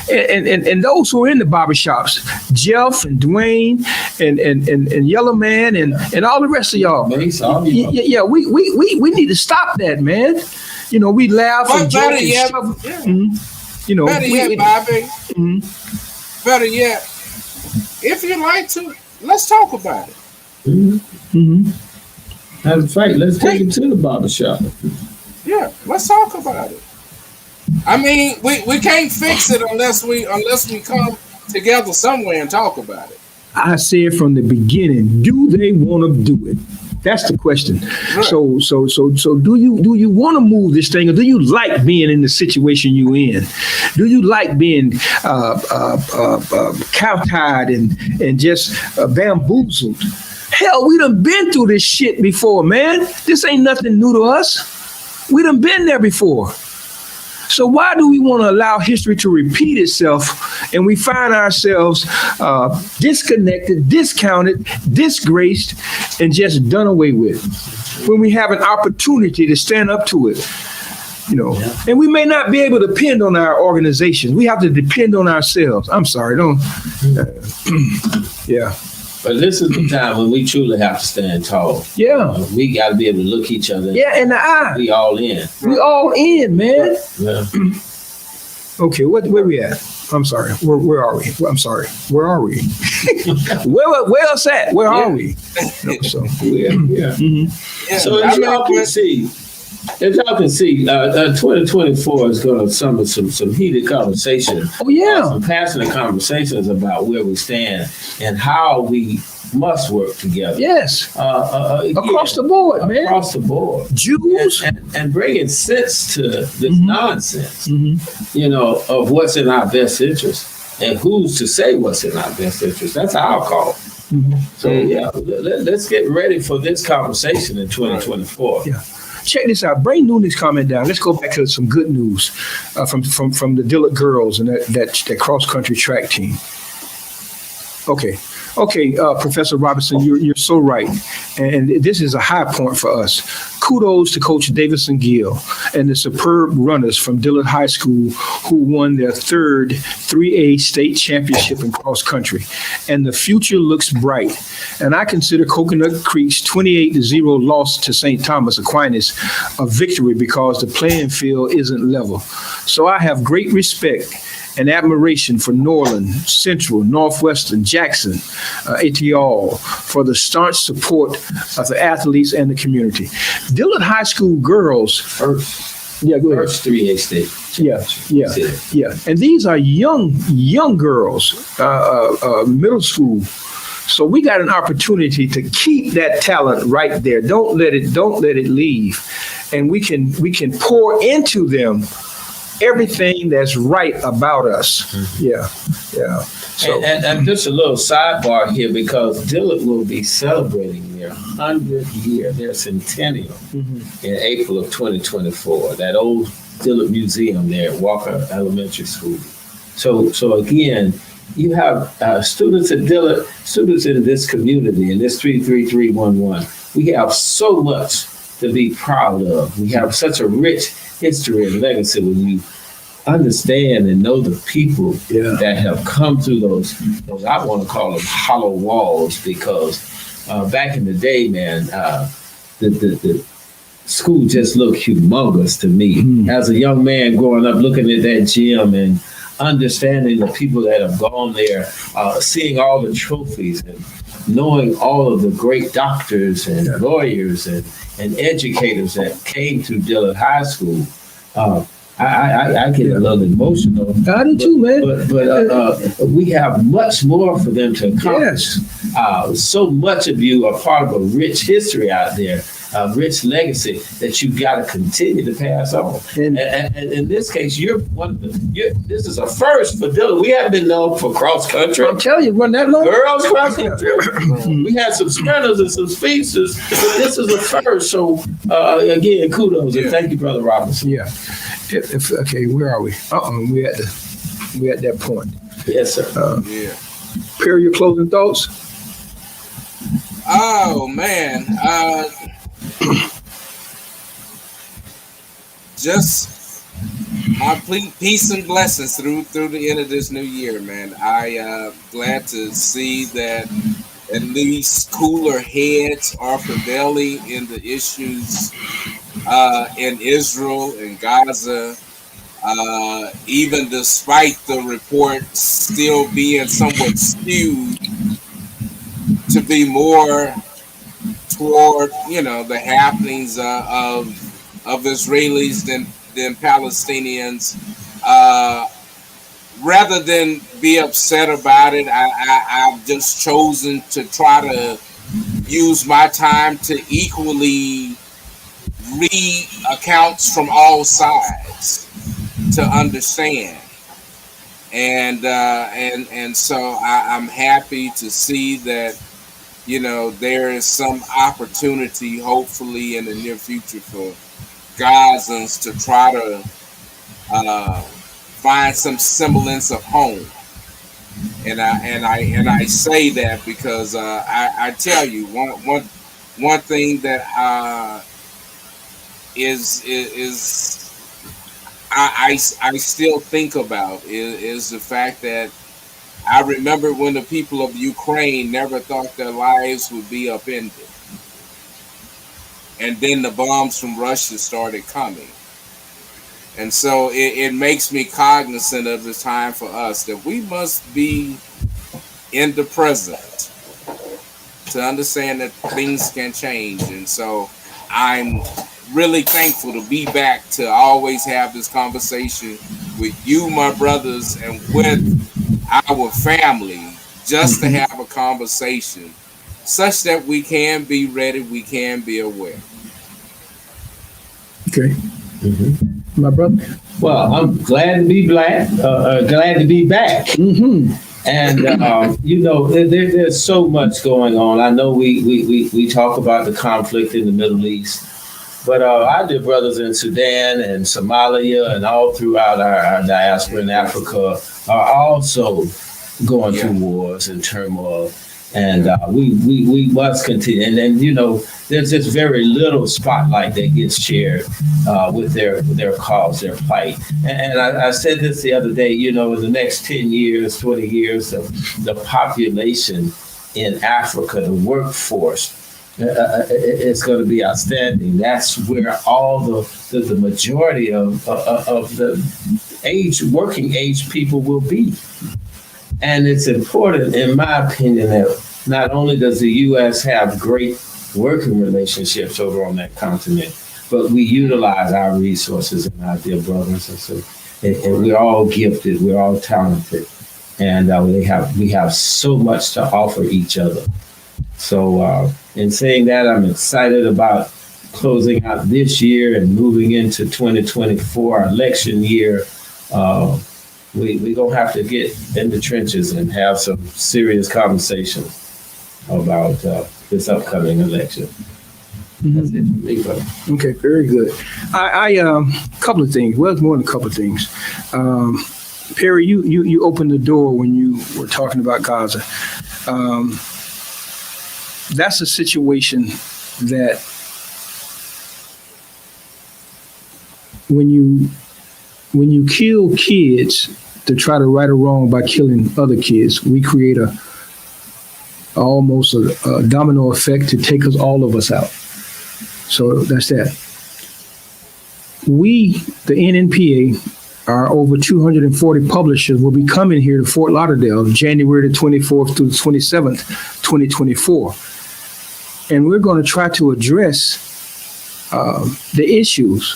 and those who are in the barbershops, Jeff and Dwayne and Yellow Man and all the rest of y'all. Yeah, we need to stop that, man. We laugh and joke and stuff. Yeah. Better yet, Bobby. Better yet, if you like to, let's talk about it. Have a fight. Let's take it to the barbershop. Yeah, let's talk about it. I mean, we can't fix it unless we come together somewhere and talk about it. I said from the beginning, do they want to do it? That's the question. Right. So do you want to move this thing, or do you like being in the situation you in? Do you like being cow-tied and just bamboozled? Hell, we done been through this shit before, man. This ain't nothing new to us. We done been there before. So why do we want to allow history to repeat itself, and we find ourselves disconnected, discounted, disgraced, and just done away with, when we have an opportunity to stand up to it? And we may not be able to depend on our organizations. We have to depend on ourselves. I'm sorry, yeah. But this is the time when we truly have to stand tall. Yeah. We got to be able to look each other in the eye. We all in. We all in, man. Yeah. Okay, where we at? I'm sorry. Where are we? I'm sorry. Where are we? where else at? Where are we? So as y'all can see, 2024 is going to summon some heated conversation. Oh, yeah. Some passionate conversations about where we stand and how we must work together. Yes. Across the board, man. Across the board. Jews. And bringing sense to this nonsense, of what's in our best interest and who's to say what's in our best interest. That's our call. So, let's get ready for this conversation in 2024. Yeah. Check this out. Bring Nooney's comment down. Let's go back to some good news from the Dillard girls and that cross country track team. Okay, Professor Robinson, you're so right, and this is a high point for us. Kudos to Coach Davison Gill and the superb runners from Dillard High School who won their third 3A state championship in cross country, and the future looks bright. And I consider Coconut Creek's 28-0 loss to St. Thomas Aquinas a victory because the playing field isn't level. So I have great respect and admiration for Norland, Central, Northwestern, Jackson, et al. For the staunch support of the athletes and the community. Dillard High School girls. First 3A state. Yeah. And these are young girls, middle school. So we got an opportunity to keep that talent right there. Don't let it leave. And we can pour into them everything that's right about us. Yeah. So, and just a little sidebar here, because Dillard will be celebrating their 100th year, their centennial, in April of 2024. That old Dillard Museum there at Walker Elementary School. So again, you have students at Dillard, students in this community, in this 33311. We have so much to be proud of. We have such a rich history and legacy when you understand and know the people Yeah. that have come through those I want to call them hollow walls, because back in the day, man, the school just looked humongous to me. As a young man growing up, looking at that gym and understanding the people that have gone there, seeing all the trophies and knowing all of the great doctors and lawyers and educators that came through Dillard High School. I get a little emotional. I do too, man. But we have much more for them to accomplish. So much of you are part of a rich history out there, a rich legacy that you've got to continue to pass on. And in this case, this is a first for Dillard. We haven't been known for cross country. I'm telling you, run that long. Girls cross country. We had some sprinters and some speedsters, but this is a first. So again, kudos and thank you, Brother Robinson. Yeah. Okay, where are we? We at that point. Yes, sir. Perry, your closing thoughts? Oh man, just my peace and blessings through the end of this new year, man. I glad to see that at least cooler heads are prevailing in the issues in Israel and Gaza, even despite the reports still being somewhat skewed to be more toward, the happenings of Israelis than Palestinians. Rather than be upset about it, I've just chosen to try to use my time to equally read accounts from all sides to understand. And so I'm happy to see that, there is some opportunity, hopefully in the near future, for Gazans to try to find some semblance of home. And I say that because I tell you one thing that is I still think about is the fact that I remember when the people of Ukraine never thought their lives would be upended. And then the bombs from Russia started coming. And so it makes me cognizant of the time for us that we must be in the present to understand that things can change. And so I'm really thankful to be back to always have this conversation with you, my brothers, and with our family, just to have a conversation such that we can be ready, we can be aware. Okay. My brother? Well, I'm glad to be glad to be back. And, there's so much going on. I know we talk about the conflict in the Middle East, but our dear brothers in Sudan and Somalia and all throughout our diaspora in Africa are also going through wars and turmoil. And we must continue. And then, there's just very little spotlight that gets shared with their cause, their plight. And I said this the other day, in the next 10 years, 20 years, the population in Africa, the workforce, it's going to be outstanding. That's where all the majority of the working age people will be. And it's important, in my opinion, that not only does the U.S. have great working relationships over on that continent, but we utilize our resources and our dear brothers. And we're all gifted, we're all talented, and we have so much to offer each other. So in saying that, I'm excited about closing out this year and moving into 2024, our election year. We're going to have to get in the trenches and have some serious conversations about this upcoming election. That's it for me, brother. Okay, very good. I couple of things. Well, more than a couple of things. Perry, you opened the door when you were talking about Gaza. That's a situation that when you when you kill kids to try to right a wrong by killing other kids, we create almost a domino effect to take all of us out. So that's that. We, the NNPA, our over 240 publishers, will be coming here to Fort Lauderdale, January the 24th through the 27th, 2024. And we're going to try to address the issues,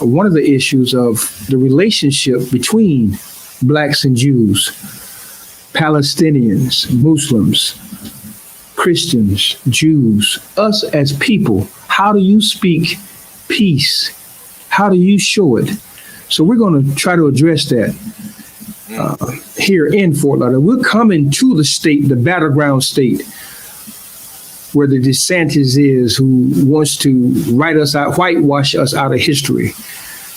one of the issues of the relationship between blacks and Jews, Palestinians, Muslims, Christians, Jews, us as people. How do you speak peace? How do you show it? So we're going to try to address that here in Fort Lauderdale. We're coming to the state, the battleground state, where the DeSantis is, who wants to write us out, whitewash us out of history,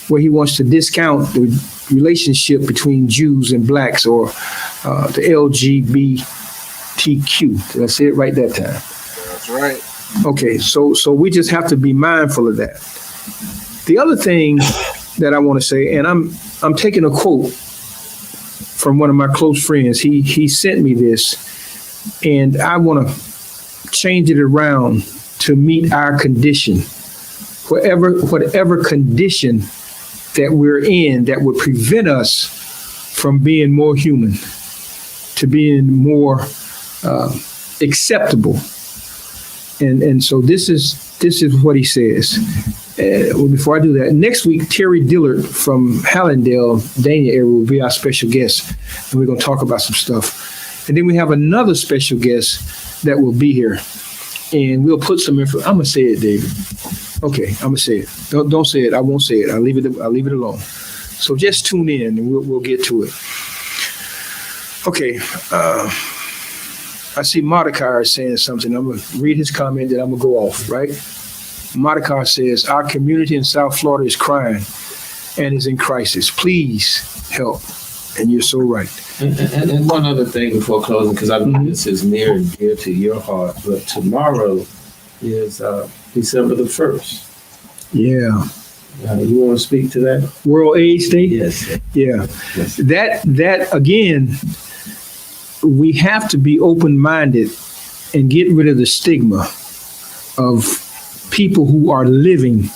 where he wants to discount the relationship between Jews and blacks, or the LGBTQ. Did I say it right that time? That's right. Okay, so we just have to be mindful of that. The other thing that I want to say, and I'm taking a quote from one of my close friends. He sent me this, and I want to change it around to meet our condition. Whatever condition that we're in that would prevent us from being more human, to being more acceptable. And so this is what he says. Well, before I do that, next week, Terry Dillard from Hallandale, Dania area, will be our special guest, and we're going to talk about some stuff. And then we have another special guest that will be here, and we'll put some info. I'm gonna say it, David. Okay, I'm gonna say it. Don't say it. I won't say it. I'll leave it alone. So just tune in, and we'll get to it. Okay. I see Mordecai is saying something. I'm gonna read his comment, then I'm gonna go off. Right. Mordecai says, our community in South Florida is crying and is in crisis. Please help. And you're so right. And one other thing before closing, because I know this is near and dear to your heart, but tomorrow is December the 1st. Yeah. You want to speak to that? World AIDS Day? Yes. Yeah. Yes. That again, we have to be open-minded and get rid of the stigma of people who are living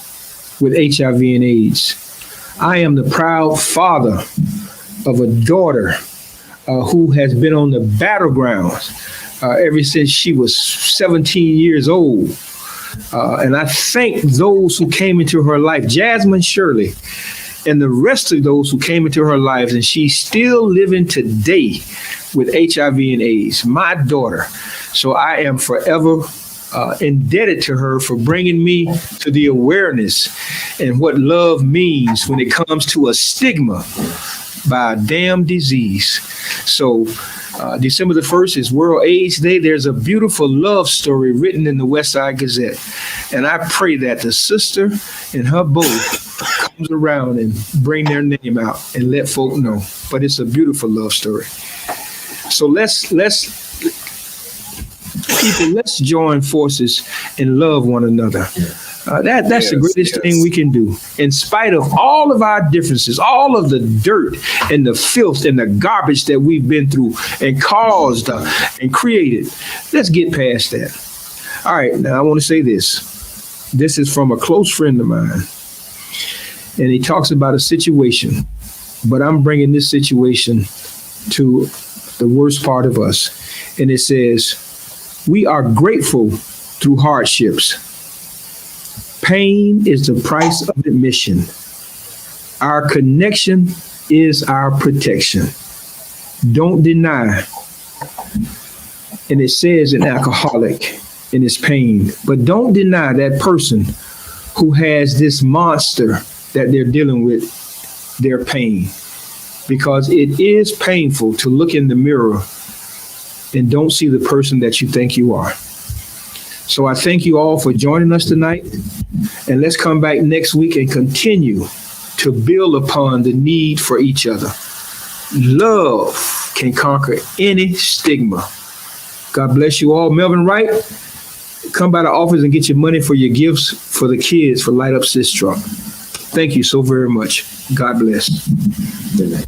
with HIV and AIDS. I am the proud father of a daughter who has been on the battlegrounds ever since she was 17 years old. And I thank those who came into her life, Jasmine Shirley, and the rest of those who came into her life, and she's still living today with HIV and AIDS, my daughter. So I am forever indebted to her for bringing me to the awareness and what love means when it comes to a stigma by a damn disease. So December the 1st is World AIDS Day. There's a beautiful love story written in the Westside Gazette. And I pray that the sister and her beau comes around and bring their name out and let folk know. But it's a beautiful love story. So let's join forces and love one another. That's the greatest thing we can do. In spite of all of our differences, all of the dirt and the filth and the garbage that we've been through and caused and created, let's get past that. All right, now I want to say this. This is from a close friend of mine. And he talks about a situation, but I'm bringing this situation to the worst part of us. And it says, we are grateful through hardships. Pain is the price of admission. Our connection is our protection. Don't deny. And it says in alcoholic in his pain, but don't deny that person who has this monster that they're dealing with, their pain. Because it is painful to look in the mirror and don't see the person that you think you are. So I thank you all for joining us tonight. And let's come back next week and continue to build upon the need for each other. Love can conquer any stigma. God bless you all. Melvin Wright, come by the office and get your money for your gifts for the kids for Light Up Sis Truck. Thank you so very much. God bless. Good night.